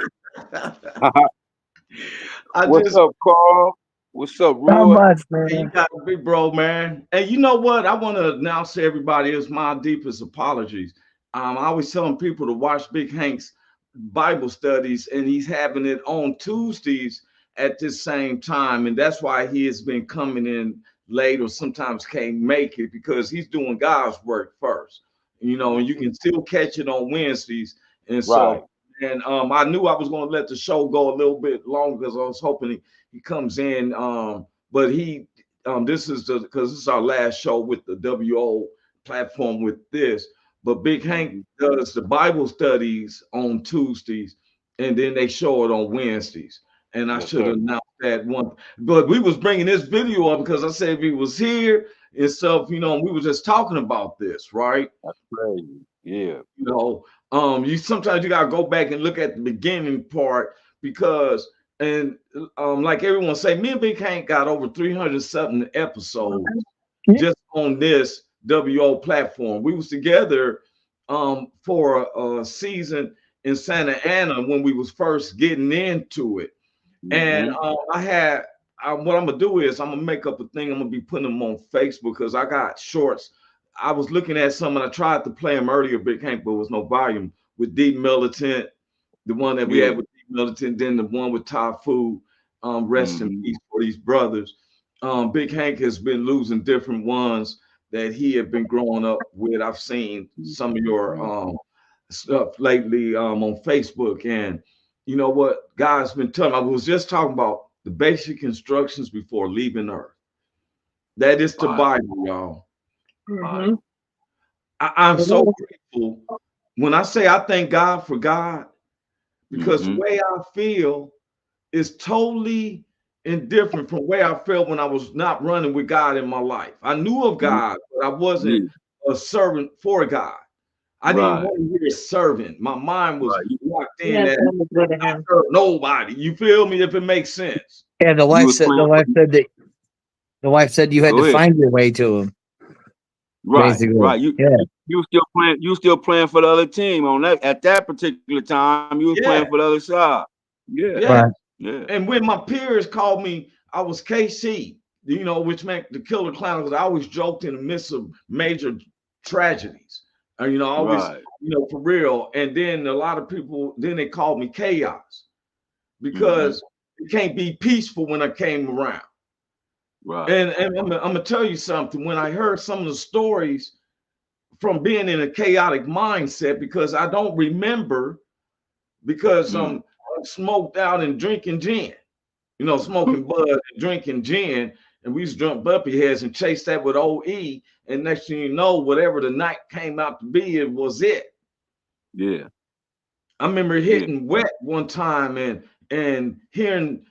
What's up, Carl? What's up, Roy? How much, man? You got a big bro, man. And you know what? I want to announce to everybody is my deepest apologies. I always telling people to watch Big Hank's Bible studies, and he's having it on Tuesdays at this same time. And that's why he has been coming in late or sometimes can't make it, because he's doing God's work first. You know, and you can still catch it on Wednesdays. And so, and I knew I was going to let the show go a little bit longer because I was hoping he comes in. But this is because this is our last show with the WO platform with this. But Big Hank does the Bible studies on Tuesdays, and then they show it on Wednesdays. And I should have announced that one. But we was bringing this video up because I said if he was here and stuff, you know, we were just talking about this, right? That's crazy. Yeah. You know, sometimes you gotta go back and look at the beginning part because, and like everyone say, me and Big Hank got over 300 something episodes just on this WO platform. We was together for a season in Santa Ana when we was first getting into it. And what I'm gonna do is I'm gonna make up a thing. I'm gonna be putting them on Facebook because I got shorts. I was looking at some and I tried to play them earlier, but there was no volume with Deep Militant, the one that we had with Deep Militant, then the one with Typhoon. Rest in peace for these brothers. Big Hank has been losing different ones that he had been growing up with. I've seen some of your stuff lately on Facebook, and you know what God's been telling me. I was just talking about the basic instructions before leaving Earth. That is the Bible, y'all. I'm so grateful when I say I thank God for God, because the way I feel is totally indifferent from where I felt when I was not running with God in my life. I knew of God, but I wasn't a servant for God. I didn't want to hear servant. My mind was locked in that I serve nobody. You feel me? If it makes sense. Yeah, the wife said you had to find your way to him. Basically. Right. You still playing for the other team on that at that particular time. You was playing for the other side. Yeah. And when my peers called me, I was KC, you know, which meant the killer clown, because I always joked in the midst of major tragedies. You know, always, you know, for real. And then a lot of people, then they called me Chaos, because it can't be peaceful when I came around. And I'm gonna tell you something. When I heard some of the stories from being in a chaotic mindset, because I don't remember, because I'm smoked out and drinking gin, you know, smoking bud and drinking gin, and we used to drink bumpy heads and chase that with OE, and next thing you know, whatever the night came out to be, it was it. Yeah. I remember hitting wet one time and hearing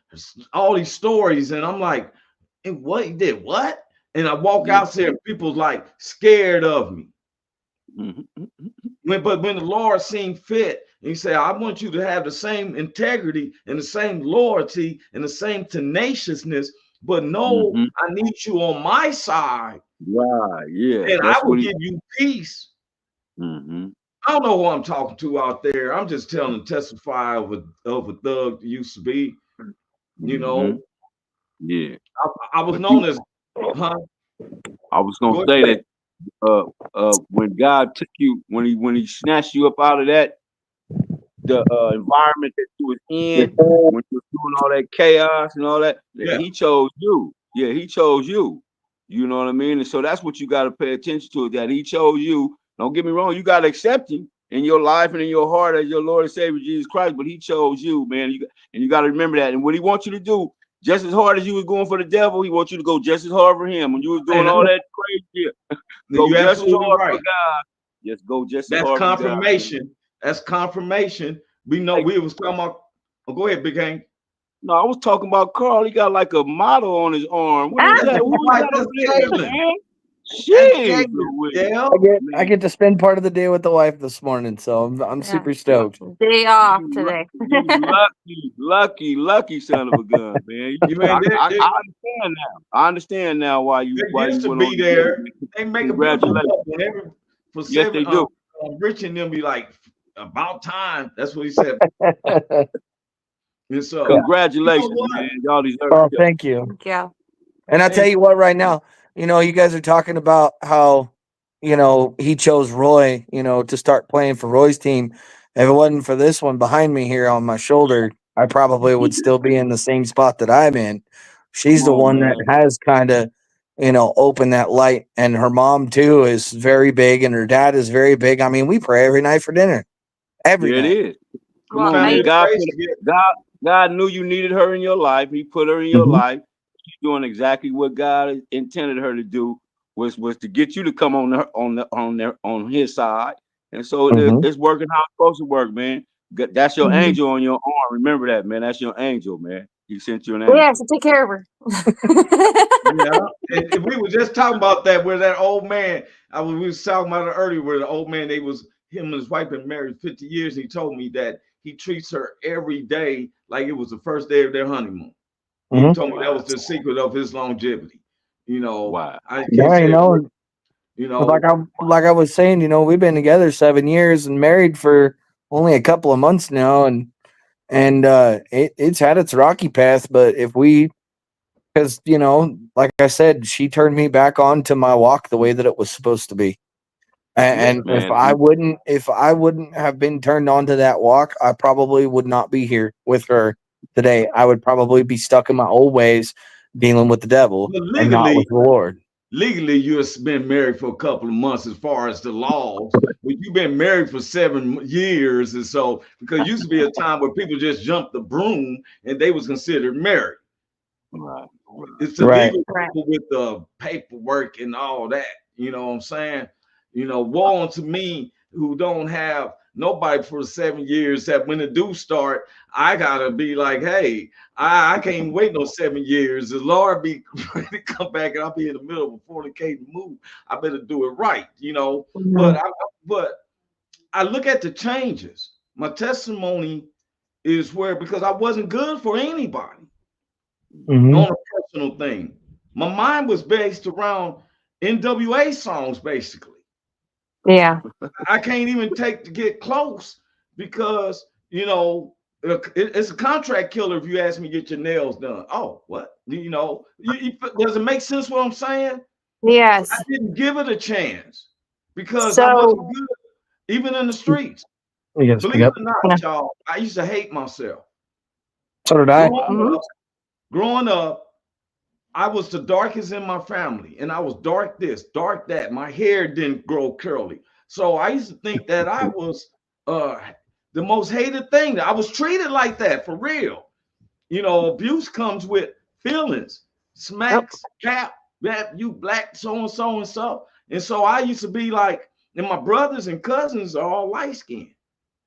all these stories, and I'm like, and what he did what? And I walk out there and people's like scared of me. But when the Lord seen fit, and he said, I want you to have the same integrity and the same loyalty and the same tenaciousness, but no, I need you on my side. And I will give you peace. I don't know who I'm talking to out there. I'm just telling testify of a thug that used to be, you know. I was known as I was gonna say that when God took you, when he snatched you up out of that the environment that you was in, when you were doing all that chaos and all that, he chose you. He chose you. You know what I mean? And so that's what you got to pay attention to, that he chose you. Don't get me wrong, you got to accept him in your life and in your heart as your Lord and Savior Jesus Christ, but he chose you, man. And you got to remember that. And what he wants you to do, just as hard as you was going for the devil, he wants you to go just as hard for him. When you was doing all that crazy shit, go just as hard for God. Just go just as hard for God. That's confirmation. That's confirmation. We know we was talking about. Oh, go ahead, Big Hank. No, I was talking about Carl. He got like a model on his arm. What is that? Who is that over there, man? Shit. I get to spend part of the day with the wife this morning, so I'm super stoked. Day off today. lucky son of a gun, man. I understand now. I understand now why you used to be there. They make a congratulations. Yes, they do. Rich and them be like, about time. That's what he said. And so, congratulations, man. Y'all deserve it. Thank you. Yeah. And I tell you what, right now, you know, you guys are talking about how, you know, he chose Roy, you know, to start playing for Roy's team. If it wasn't for this one behind me here on my shoulder, I probably would still be in the same spot that I'm in. She's the one that has kind of, you know, opened that light. And her mom, too, is very big, and her dad is very big. I mean, we pray every night for dinner. Every night. It is. Come on, man. God knew you needed her in your life. He put her in your life. She's doing exactly what God intended her to do, was to get you to come on his side. And so it's working how it's supposed to work, man. That's your angel on your arm. Remember that, man. That's your angel, man. He sent you an angel. Yeah, so take care of her. And we were just talking about that, where that old man, we was talking about it earlier, where the old man, him and his wife been married 50 years, and he told me that he treats her every day like it was the first day of their honeymoon. He told me that was the secret of his longevity. You know, like I was saying, you know, we've been together 7 years and married for only a couple of months now, and it's had its rocky path. But because like I said, she turned me back on to my walk the way that it was supposed to be. And Man, if I wouldn't have been turned on to that walk, I probably would not be here with her today. I would probably be stuck in my old ways, dealing with the devil But and not with the Lord. legally, you've been married for a couple of months as far as the laws, but you've been married for 7 years, and so because it used to be a time where people just jumped the broom and they was considered married. right. It's the Right. legal people with the paperwork and all that. You know what I'm saying? Woe unto me who don't have nobody for 7 years, that when it do start, I gotta be like, hey, I can't wait no 7 years. The Lord be ready to come back and I'll be in the middle of a fornicating move. I better do it right, But I look at the changes. My testimony is because I wasn't good for anybody on a personal thing. My mind was based around NWA songs, basically. Yeah. I can't even take to get close because it's a contract killer if you ask me to get your nails done. Oh, what? Does it make sense what I'm saying? Yes. I didn't give it a chance because I wasn't good, even in the streets. Yes. Believe Yep. it or not, y'all, I used to hate myself. So did I. Growing up, I was the darkest in my family, and I was dark this, dark that. My hair didn't grow curly. So I used to think that I was the most hated thing. I was treated like that for real. Abuse comes with feelings, smacks, cap, that you black, so and so and so. And so I used to be like, and my brothers and cousins are all light skinned.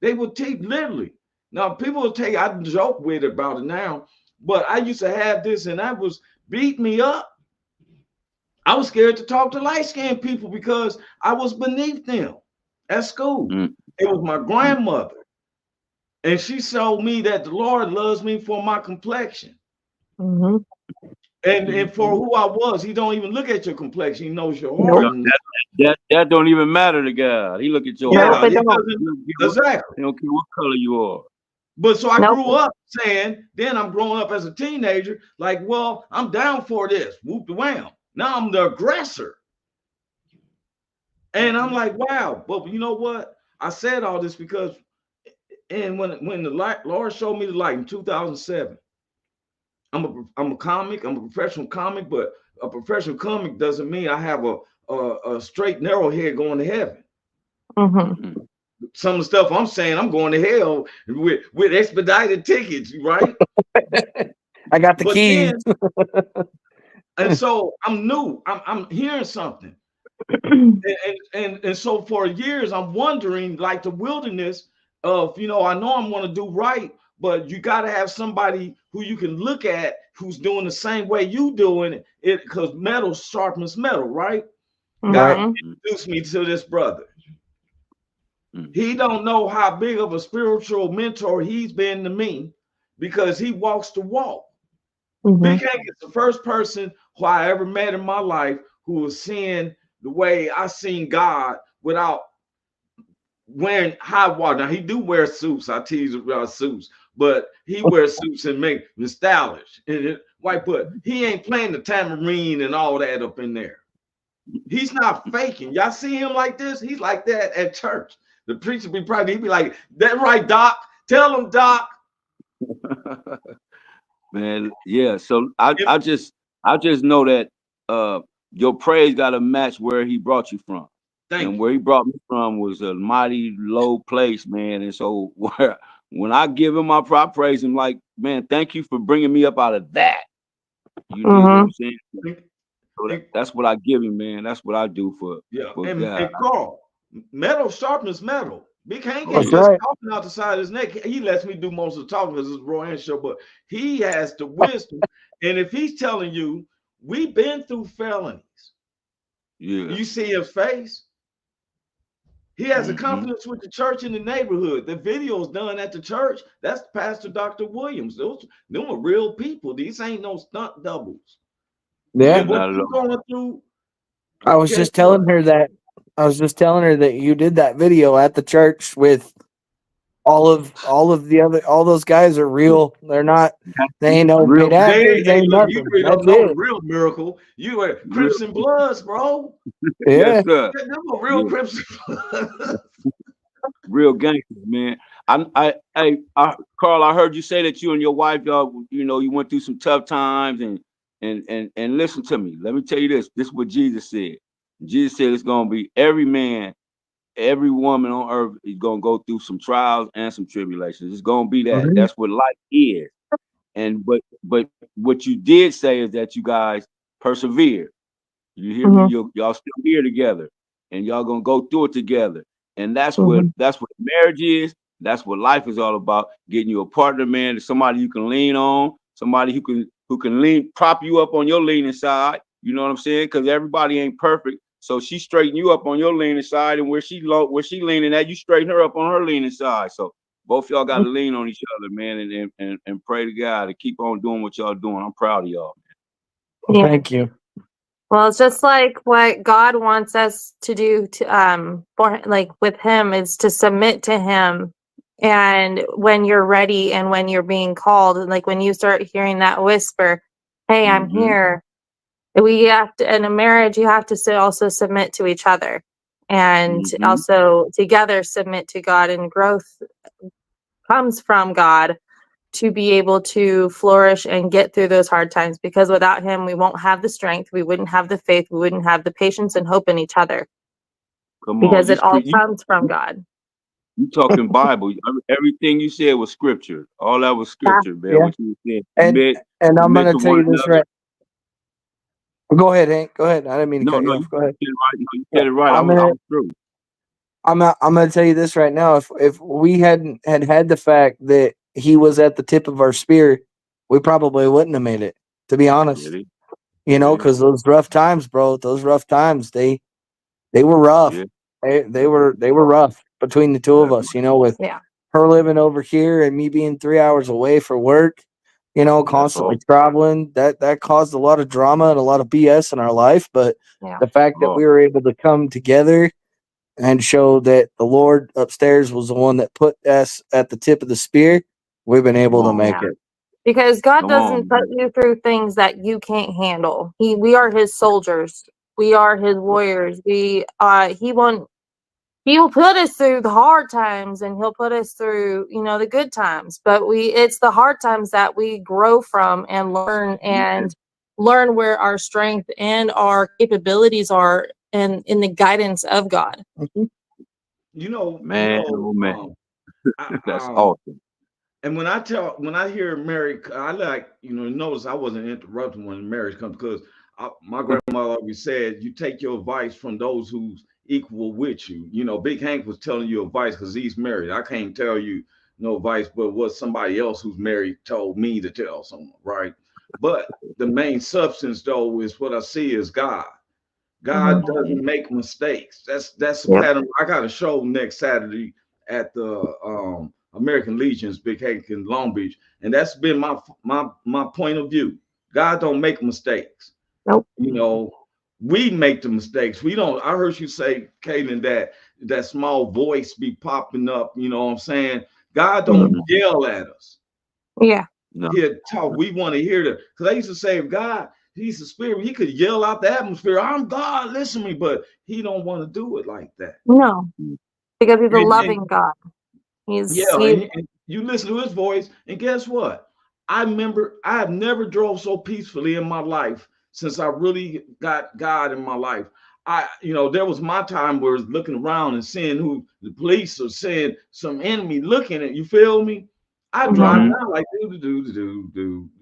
They would teach literally. Now people will take, I joke with it about it now, but I used to have this, and that was beat me up. I was scared to talk to light-skinned people because I was beneath them at school. It was my grandmother, and she showed me that the Lord loves me for my complexion. And for who I was. He don't even look at your complexion. He knows your heart. That don't even matter to God. He look at your heart. Exactly. He don't care what color you are. But so I grew up saying, then I'm growing up as a teenager, like, well, I'm down for this. Whoop the wham. Now I'm the aggressor. And I'm like, wow. But you know what? I said all this because, and when the Lord showed me the light in 2007, I'm a comic. I'm a professional comic, but a professional comic doesn't mean I have a straight narrow head going to heaven. Some of the stuff I'm saying, I'm going to hell with expedited tickets, right? I got the keys. And so I'm new. I'm hearing something. and so for years I'm wondering, like the wilderness of, I know I'm going to do right, but you got to have somebody who you can look at who's doing the same way you doing it, because metal sharpens metal, right? God introduced me to this brother. He don't know how big of a spiritual mentor he's been to me because he walks the walk. Big Hank is the first person who I ever met in my life who was seeing the way I seen God without wearing high water. Now he do wear suits. I tease about suits, but he wears suits and make them stylish and white. But he ain't playing the tambourine and all that up in there. He's not faking. Y'all see him like this? He's like that at church. The preacher be probably, he'd be like, "That right, Doc? Tell him, Doc." Man, yeah. So I just know that your praise got to match where he brought you from. Where he brought me from was a mighty low place, man. And so when I give him my prop, praise him like, man, thank you for bringing me up out of that. You know what I'm saying? So that's what I give him, man. That's what I do for God. And Carl, metal sharpens metal. Big Hank ain't just talking out the side of his neck. He lets me do most of the talking because it's a Roy show, but he has the wisdom. And if he's telling you, we've been through felonies. You see his face. He has a confidence with the church in the neighborhood. The video's done at the church. That's Pastor Dr. Williams. Them are real people. These ain't no stunt doubles. Yeah. What you're going through. I was just telling her that you did that video at the church with all those guys are real. They're not. They ain't no Real, paid actors. They Hey, ain't look, you nothing. really don't That's know the it. real miracle. You were real. Crimson Bloods, bro. Yes, Yeah. sir. Them are real Yeah. Crimson Bloods. Real gangsters, man. Carl, I heard you say that you and your wife, y'all, you went through some tough times, and listen to me. Let me tell you this. This is what Jesus said. Jesus said it's gonna be every man, every woman on earth is gonna go through some trials and some tribulations. It's gonna be that. Mhm. That's what life is. And but what you did say is that you guys persevere. You hear me? Mhm. Y'all still here together, and y'all gonna go through it together. And Mhm. that's what marriage is. That's what life is all about. Getting you a partner, man, somebody you can lean on, somebody who can prop you up on your leaning side. You know what I'm saying? Because everybody ain't perfect. So she straighten you up on your leaning side, and where she leaning at, you straighten her up on her leaning side. So both y'all got to lean on each other, man, and pray to God to keep on doing what y'all doing. I'm proud of y'all. Yeah. Thank you. Well, it's just like what God wants us to do with him is to submit to him. And when you're ready and when you're being called, like when you start hearing that whisper, hey, I'm Mm-hmm. here. We have to, in a marriage, you have to also submit to each other and Mm-hmm. also together submit to God, and growth comes from God to be able to flourish and get through those hard times, because without him we won't have the strength, we wouldn't have the faith, we wouldn't have the patience and hope in each other, Come on, because it all comes from God. You talking Bible? Everything you said was scripture. All that was Yeah. scripture, man. Yeah. What you said, And I'm submit gonna to tell one you this another. right. Go ahead, Hank. Go ahead. I didn't mean to No, cut you no, off. Go ahead. said it right. No, you Yeah. said it right. I was through. I'm gonna tell you this right now. If we hadn't had the fact that he was at the tip of our spear, we probably wouldn't have made it. To be honest, Really? because those rough times, bro. Those rough times, they were rough. Yeah. They were rough between the two of us. With Yeah. her living over here and me being 3 hours away for work. Constantly all. traveling. That caused a lot of drama and a lot of BS in our life. But Yeah. the fact that Oh, we were able to come together and show that the Lord upstairs was the one that put us at the tip of the spear, we've been come able to on, make Yeah. it. Because God come doesn't on, put man. you through things that you can't handle. We are his soldiers. We are his warriors. He'll put us through the hard times, and he'll put us through, the good times. But it's the hard times that we grow from and learn where our strength and our capabilities are, and in the guidance of God. Man, oh man, I, that's awesome. and when I hear marriage, I notice I wasn't interrupting when marriage comes, because my grandmother always said, you take your advice from those who's equal with you. Big Hank was telling you advice because he's married. I can't tell you no advice, but what somebody else who's married told me to tell someone, right? But the main substance, though, is what I see is God. God doesn't make mistakes. That's a Yep. pattern. I got a show next Saturday at the American Legion's Big Hank in Long Beach, and that's been my point of view. God don't make mistakes. Nope. We make the mistakes. We don't. I heard you say, Caitlin, that small voice be popping up. You know what I'm saying? God don't Mhm. yell at us. Yeah. No, He'll talk. We want to hear that. Because I used to say, if God, he's a spirit, he could yell out the atmosphere, I'm God, listen to me. But he don't want to do it like that. No, because he's a And loving God. He's yeah, he. and you listen to his voice, and guess what? I remember I have never drove so peacefully in my life since I really got God in my life. There was my time where I was looking around and seeing who the police are seeing some enemy looking at. You feel me? I drive Mhm. around like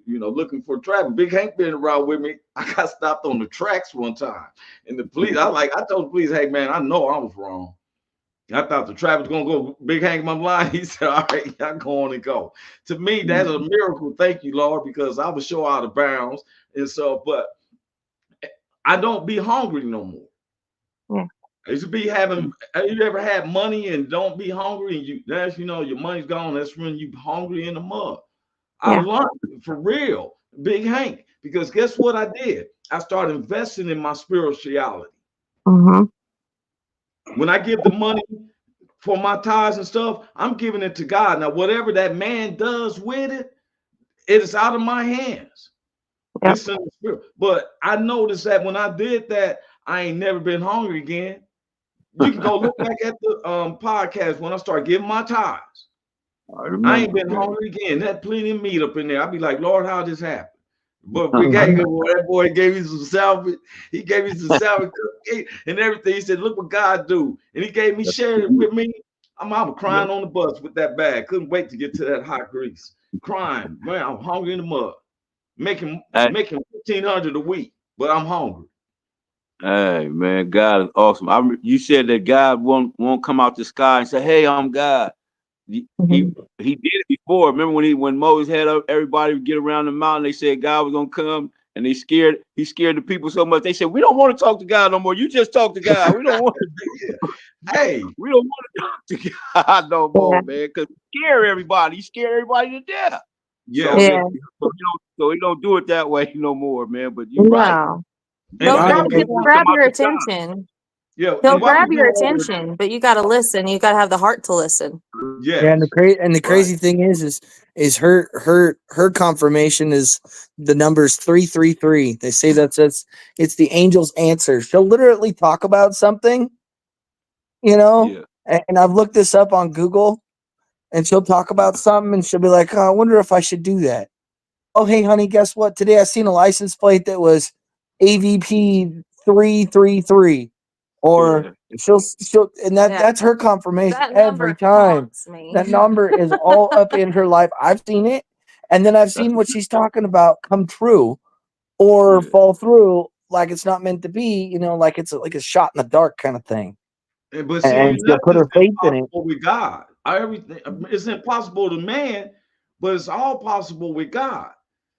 looking for traffic. Big Hank been around with me. I got stopped on the tracks one time, and the police. I told the police, "Hey man, I know I was wrong. I thought the traffic was gonna go Big Hank my line." He said, "All right, y'all go on and go." To me, that's a miracle. Thank you, Lord, because I was so out of bounds. And so, but I don't be hungry no more. Yeah. I used to be having, have you ever had money and don't be hungry? And your money's gone. That's when you hungry in the mud. I Yeah. learned for real, Big Hank, because guess what I did? I started investing in my spirituality. Mm-hmm. When I give the money, for my tithes and stuff, I'm giving it to God. Now, whatever that man does with it, it is out of my hands. Yep. It's in the spirit. But I noticed that when I did that, I ain't never been hungry again. You can go look back at the podcast when I start giving my tithes. I ain't been hungry again. That plenty of meat up in there. I'll be like, Lord, how this happen? But we gave him, that boy gave me some salad. He gave me some salad cookie and everything. He said, look what God do. And he gave me, shared it with me. I'm crying on the bus with that bag. Couldn't wait to get to that hot grease. Crying. Man, I'm hungry in the mud. Making $1,500 a week, but I'm hungry. Hey man, God is awesome. You said that God won't come out the sky and say, "Hey, I'm God." He did it before. Remember when Moses had everybody get around the mountain? They said God was gonna come, and he scared the people so much. They said, "We don't want to talk to God no more. You just talk to God. We don't want to." Hey, we don't want to talk to God no more, man, because he scare everybody. He scare everybody to death. Yeah. So he don't do it that way no more, man. But you're right. He'll grab your attention. Yeah, he'll grab your attention, but you got to listen. You got to have the heart to listen. Yeah, and the crazy thing is her confirmation is the numbers 333. They say it's the angel's answer. She'll literally talk about something, and I've looked this up on Google, and she'll talk about something, and she'll be like, "Oh, I wonder if I should do that." Oh, hey, honey, guess what? Today I seen a license plate that was AVP 333. Or she'll and that's her confirmation every time. That number is all up in her life. I've seen it, and then I've seen what she's talking about come true or fall through like it's not meant to be, like it's like a shot in the dark kind of thing. But see, and she'll put her faith in it. With God. Everything it's impossible to man, but it's all possible with God.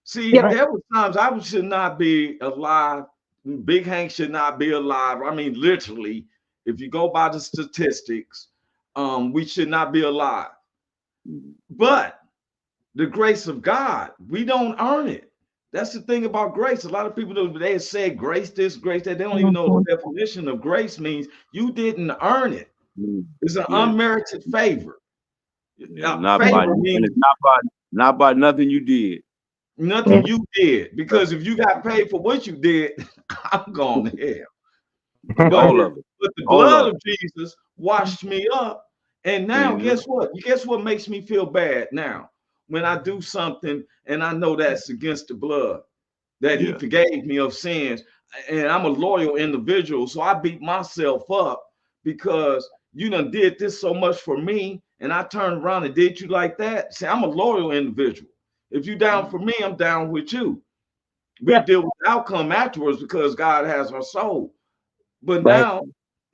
See, there were times I should not be alive. Big Hank should not be alive. I mean, literally, if you go by the statistics, we should not be alive. But the grace of God, we don't earn it. That's the thing about grace. A lot of people, they say grace this, grace that. They don't even know the definition of grace means. You didn't earn it. It's an unmerited favor. Not by nothing you did. Nothing you did, because if you got paid for what you did, I'm going to hell. But the blood of Jesus washed me up, and now guess what? Guess what makes me feel bad now? When I do something and I know that's against the blood, that he forgave me of sins, and I'm a loyal individual, so I beat myself up because you done did this so much for me, and I turned around and did you like that. See, I'm a loyal individual. If you down for me, I'm down with you. We deal with the outcome afterwards because God has our soul. But now,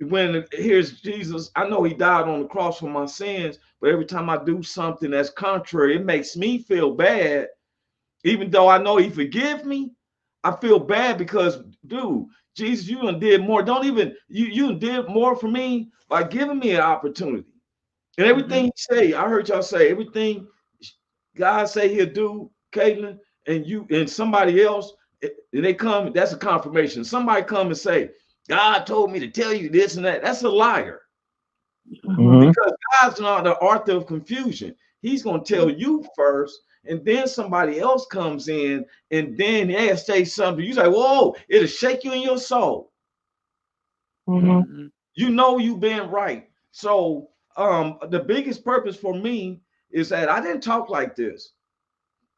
when here's Jesus, I know he died on the cross for my sins, but every time I do something that's contrary, it makes me feel bad. Even though I know he forgive me, I feel bad because, dude, Jesus, you done did more. You did more for me by giving me an opportunity. And everything you say, I heard y'all say, everything God say he'll do, Caitlin, and you and somebody else, and they come, that's a confirmation. Somebody come and say, God told me to tell you this and that. That's a liar. Because God's not the author of confusion. He's going to tell you first, and then somebody else comes in, and then they'll say something. You say, whoa, it'll shake you in your soul. You know you've been right. So the biggest purpose for me is that I didn't talk like this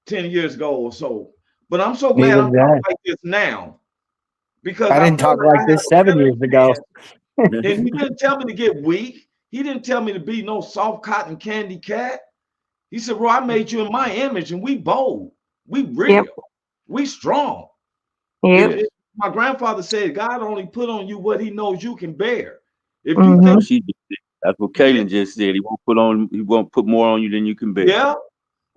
10 years ago or so, but I'm so glad I'm talking like this now, because I didn't talk like this 7 years ago. And he didn't tell me to get weak. He didn't tell me to be no soft cotton candy cat. He said, bro, I made you in my image, and we bold, we real, we strong. My grandfather said God only put on you what he knows you can bear. If you think that's what Caitlin just said. He won't put more on you than you can bear.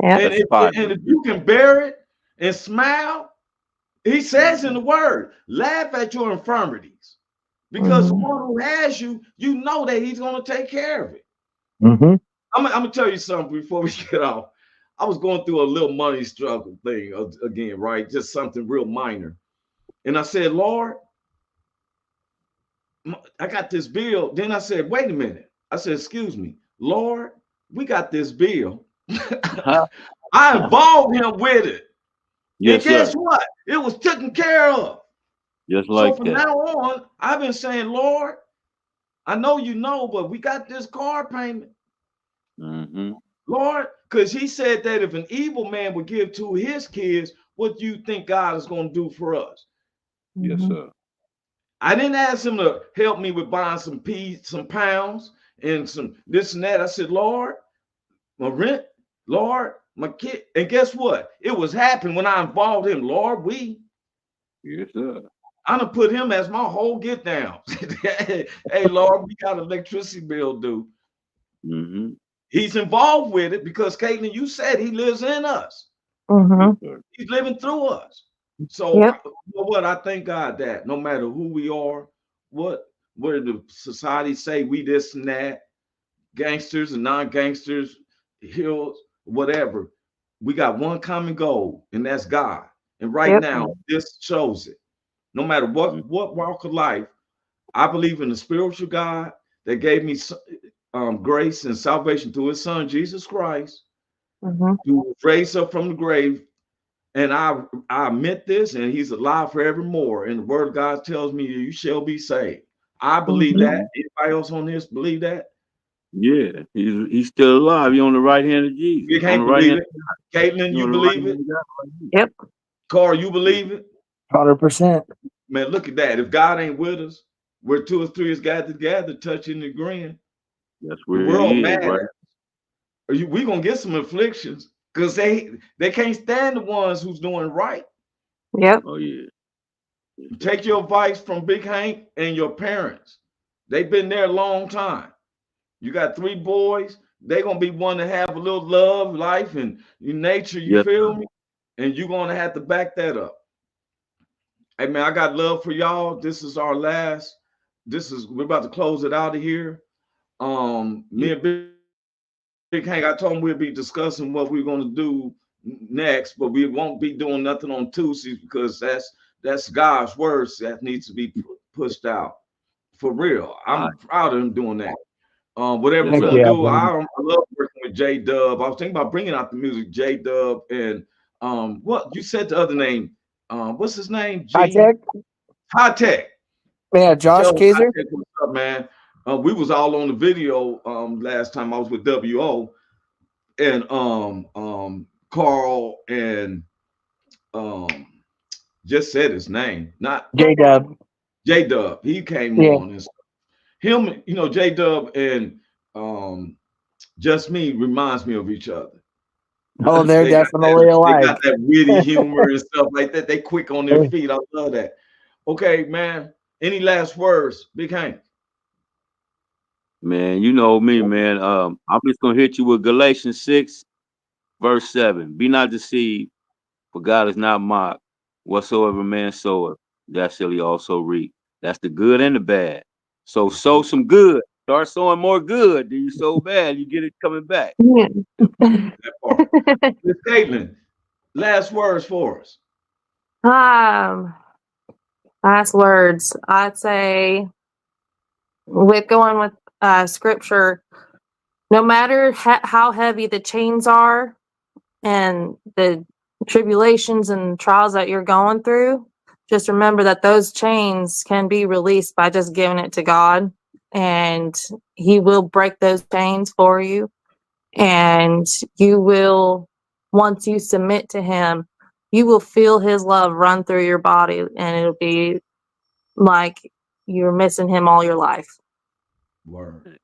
And if you can bear it and smile, he says in the word, laugh at your infirmities, because the one who has you, you know that he's going to take care of it. I'm going to tell you something before we get off. I was going through a little money struggle thing again, right? Just something real minor. And I said, Lord, I got this bill. Then I said, wait a minute. I said, excuse me, Lord, we got this bill. I involved him with it. Yes, and guess sir. what? It was taken care of. Just So like from that. now on, I've been saying, Lord, I know you know, but we got this car payment. Mm-hmm. Lord, because he said that if an evil man would give to his kids, what do you think God is going to do for us? Yes, sir. I didn't ask him to help me with buying some peas, some pounds, and some this and that. I said, Lord, my rent, Lord, my kid. And guess what? It was happening when I involved him. Lord, Yes, sir. I'm gonna put him as my whole get down. Hey, Lord, we got an electricity bill due. Mm-hmm. He's involved with it because Caitlin, you said he lives in us. Mm-hmm. He's living through us. So Yep. you know what? I thank God that no matter who we are, what the society say, we this and that, gangsters and non-gangsters, hills, whatever. We got one common goal, and that's God. And right Yep. now, this shows it. No matter what walk of life, I believe in the spiritual God that gave me grace and salvation through his son, Jesus Christ, Mm-hmm. who was raised up from the grave. And I admit this, and he's alive forevermore. And the word of God tells me you shall be saved. I believe Mm-hmm. that. Anybody else on this believe that? Yeah, he's still alive. He on the right hand of Jesus. You On can't the right believe hand. it. Caitlin, He you on the right believe it? hand of God. Yep. Carl, you believe it? 100%. Man, look at that. If God ain't with us, where two or three is gathered together, touching and agreeing, That's the where world he is, mad right? at us. We gonna get some afflictions because they can't stand the ones who's doing right. Yep. Oh yeah. Take your advice from Big Hank and your parents. They've been there a long time. You got 3 boys. They're gonna be one to have a little love, life, and nature. You Yes. feel me? And you're gonna have to back that up. Hey man, I got love for y'all. This is our last. We're about to close it out of here. Me and Big Hank, I told him we'll be discussing what we're gonna do next, but we won't be doing nothing on Tuesdays because that's God's words that needs to be pushed out for real. I'm proud of him doing that. Whatever Yes, we're Heck sir. gonna yeah, do, buddy. I love working with J Dub. I was thinking about bringing out the music, J Dub, and what you said the other name? What's his name? High G tech. High Tech. Yeah, Josh Tell him High Kaiser. Tech what's up, man. We was all on the video last time I was with WO, and Carl and um just said his name, not J Dub. J Dub. He came Yeah. on and him, J Dub and Just Me reminds me of each other. Oh, they're They got definitely alike. that witty humor and stuff like that. They quick on their feet. I love that. Okay, man. Any last words, Big Hank? Man, you know me, man. I'm just gonna hit you with Galatians 6, verse 7. Be not deceived, for God is not mocked. Whatsoever man soweth, that shall he also reap. That's the good and the bad. So sow some good. Start sowing more good. Do you sow bad? You get it coming back. Yeah. That part. Miss Caitlin, last words for us. um, Last words. I'd say with going with scripture, no matter how heavy the chains are and the tribulations and trials that you're going through, just remember that those chains can be released by just giving it to God, and he will break those chains for you. And you will, once you submit to him, you will feel his love run through your body, and it'll be like you're missing him all your life. Word.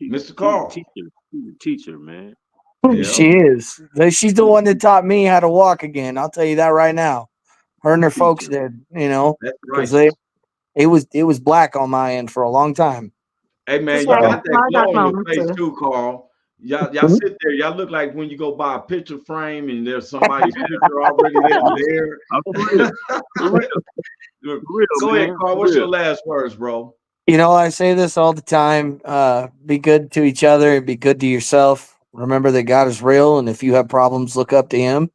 Mr. Carl. Teacher, man. Yeah. She is. She's the one that taught me how to walk again. I'll tell you that right now. Her and her folks did, That's because righteous. it was black on my end for a long time. Hey man, Just you like got that I glow got on your moments face too. too, Carl. Y'all sit there. Y'all look like when you go buy a picture frame and there's somebody's picture already there. For real, Go ahead, man. Carl. For What's your real. last words, bro? I say this all the time. Be good to each other and be good to yourself. Remember that God is real, and if you have problems, look up to him.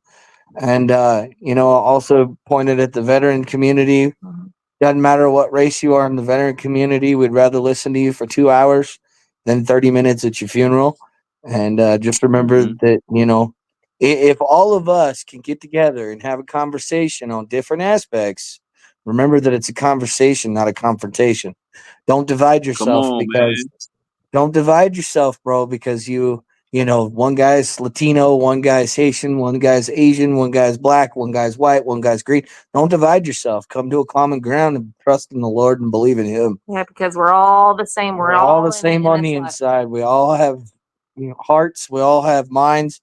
And also pointed at the veteran community. Doesn't matter what race you are in the veteran community, we'd rather listen to you for 2 hours then 30 minutes at your funeral. And just remember Mhm. that, you know, if all of us can get together and have a conversation on different aspects, remember that it's a conversation, not a confrontation. Don't divide Come yourself on, because man. don't divide yourself, bro, because you know, one guy's Latino, one guy's Haitian, one guy's Asian, one guy's black, one guy's white, one guy's green. Don't divide yourself. Come to a common ground and trust in the Lord and believe in Him. Yeah, because we're all the same. We're all the in same it on in the this life. inside. We all have, you know, hearts. We all have minds.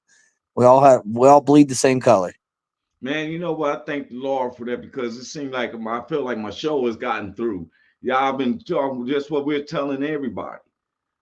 We all bleed the same color. Man, you know what? I thank the Lord for that because it seemed like I feel like my show has gotten through. Y'all been talking just what we're telling everybody.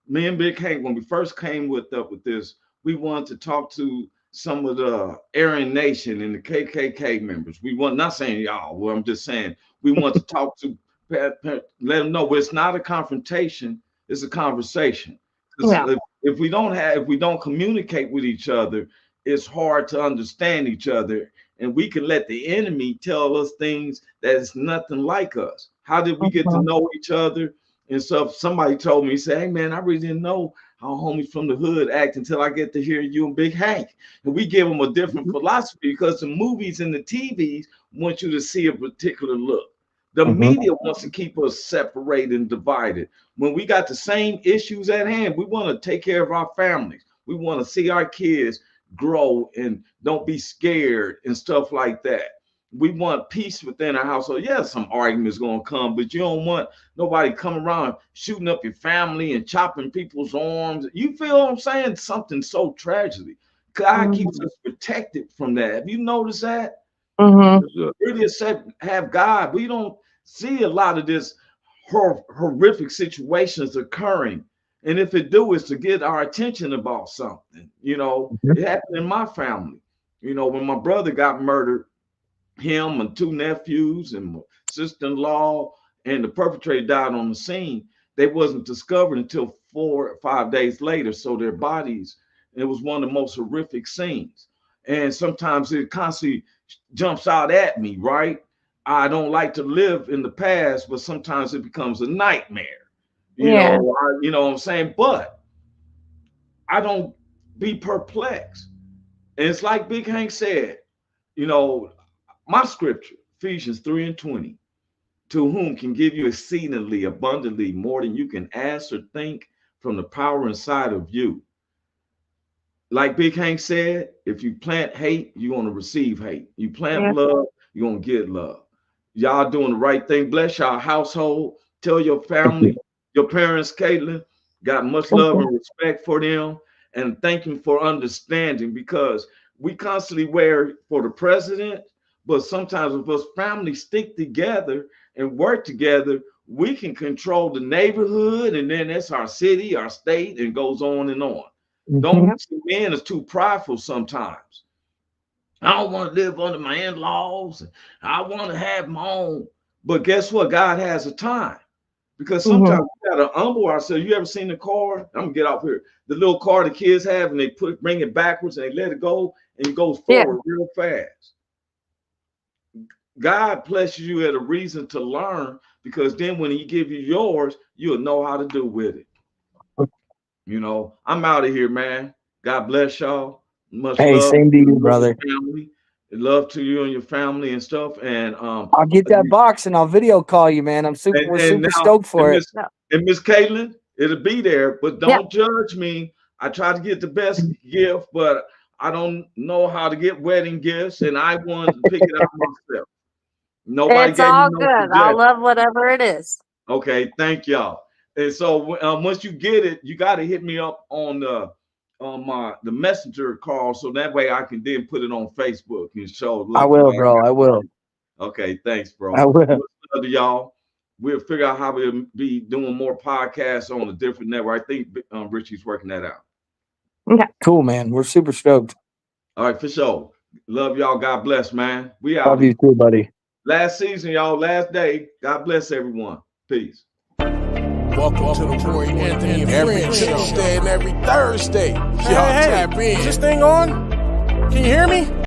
Me and Big Hank, when we first came with this, we wanted to talk to some of the Aryan Nation and the KKK members. We want, not saying y'all, well, I'm just saying we want to talk to let them know it's not a confrontation, it's a conversation. 'Cause Yeah. if we don't communicate with each other, it's hard to understand each other, and we can let the enemy tell us things that is nothing like us. How did we get to know each other? And so somebody told me, say, hey man, I really didn't know how homies from the hood act until I get to hear you and Big Hank. And we give them a different philosophy because the movies and the TVs want you to see a particular look. The media wants to keep us separated and divided. When we got the same issues at hand, we want to take care of our families. We want to see our kids grow and don't be scared and stuff like that. We want peace within our household. Yeah, some arguments gonna come, but you don't want nobody coming around shooting up your family and chopping people's arms. You feel what I'm saying? Something so tragedy. God keeps us protected from that. Have you noticed that? Really have God. We don't see a lot of this horrific situations occurring. And if it do, it's to get our attention about something. You know, it happened in my family. You know, when my brother got murdered, him and two nephews and my sister-in-law and the perpetrator died on the scene. They wasn't discovered until 4 or 5 days later. So their bodies, it was one of the most horrific scenes. And sometimes it constantly jumps out at me, right? I don't like to live in the past, but sometimes it becomes a nightmare. You know what I'm saying? But I don't be perplexed. And it's like Big Hank said, you know, my scripture, Ephesians 3:20, to whom can give you exceedingly abundantly more than you can ask or think from the power inside of you. Like Big Hank said, if you plant hate, you're going to receive hate. You plant love, you're going to get love. Y'all doing the right thing. Bless your household. Tell your family, your parents, Caitlin, got much love and respect for them. And thank you for understanding, because we constantly wear for the president, but sometimes if us families stick together and work together, we can control the neighborhood, and then that's our city, our state, and goes on and on. Don't see men as too prideful sometimes. I don't want to live under my in-laws. I want to have my own. But guess what? God has a time. Because sometimes we gotta humble ourselves. You ever seen the car? I'm gonna get off here. The little car the kids have, and they bring it backwards and they let it go, and it goes forward real fast. God blesses you at a reason to learn, because then when He give you yours, you'll know how to do with it. You know, I'm out of here, man. God bless y'all. Much love. Same to you, brother. Family. Love to you and your family and stuff. And I'll get that box and I'll video call you, man. We're super stoked for it. And Miss Caitlin, it'll be there, but don't judge me. I try to get the best gift, but I don't know how to get wedding gifts, and I wanted to pick it out myself. Nobody it's gave all me no good. I suggestion. love whatever it is. Okay, thank y'all. And so once you get it, you got to hit me up on the messenger call, so that way I can then put it on Facebook and show. I will, bro. I will. Okay, thanks, bro. I will. Love to y'all. We'll figure out how we'll be doing more podcasts on a different network. I think Richie's working that out. Okay. Cool, man. We're super stoked. All right, for sure. Love y'all. God bless, man. We out. Love you too, buddy. Last season, y'all. Last day. God bless everyone. Peace. Welcome to the Roy Anthony and Friends Show. Tuesday and every Thursday. Y'all Hey, tap in. is this thing on? Can you hear me?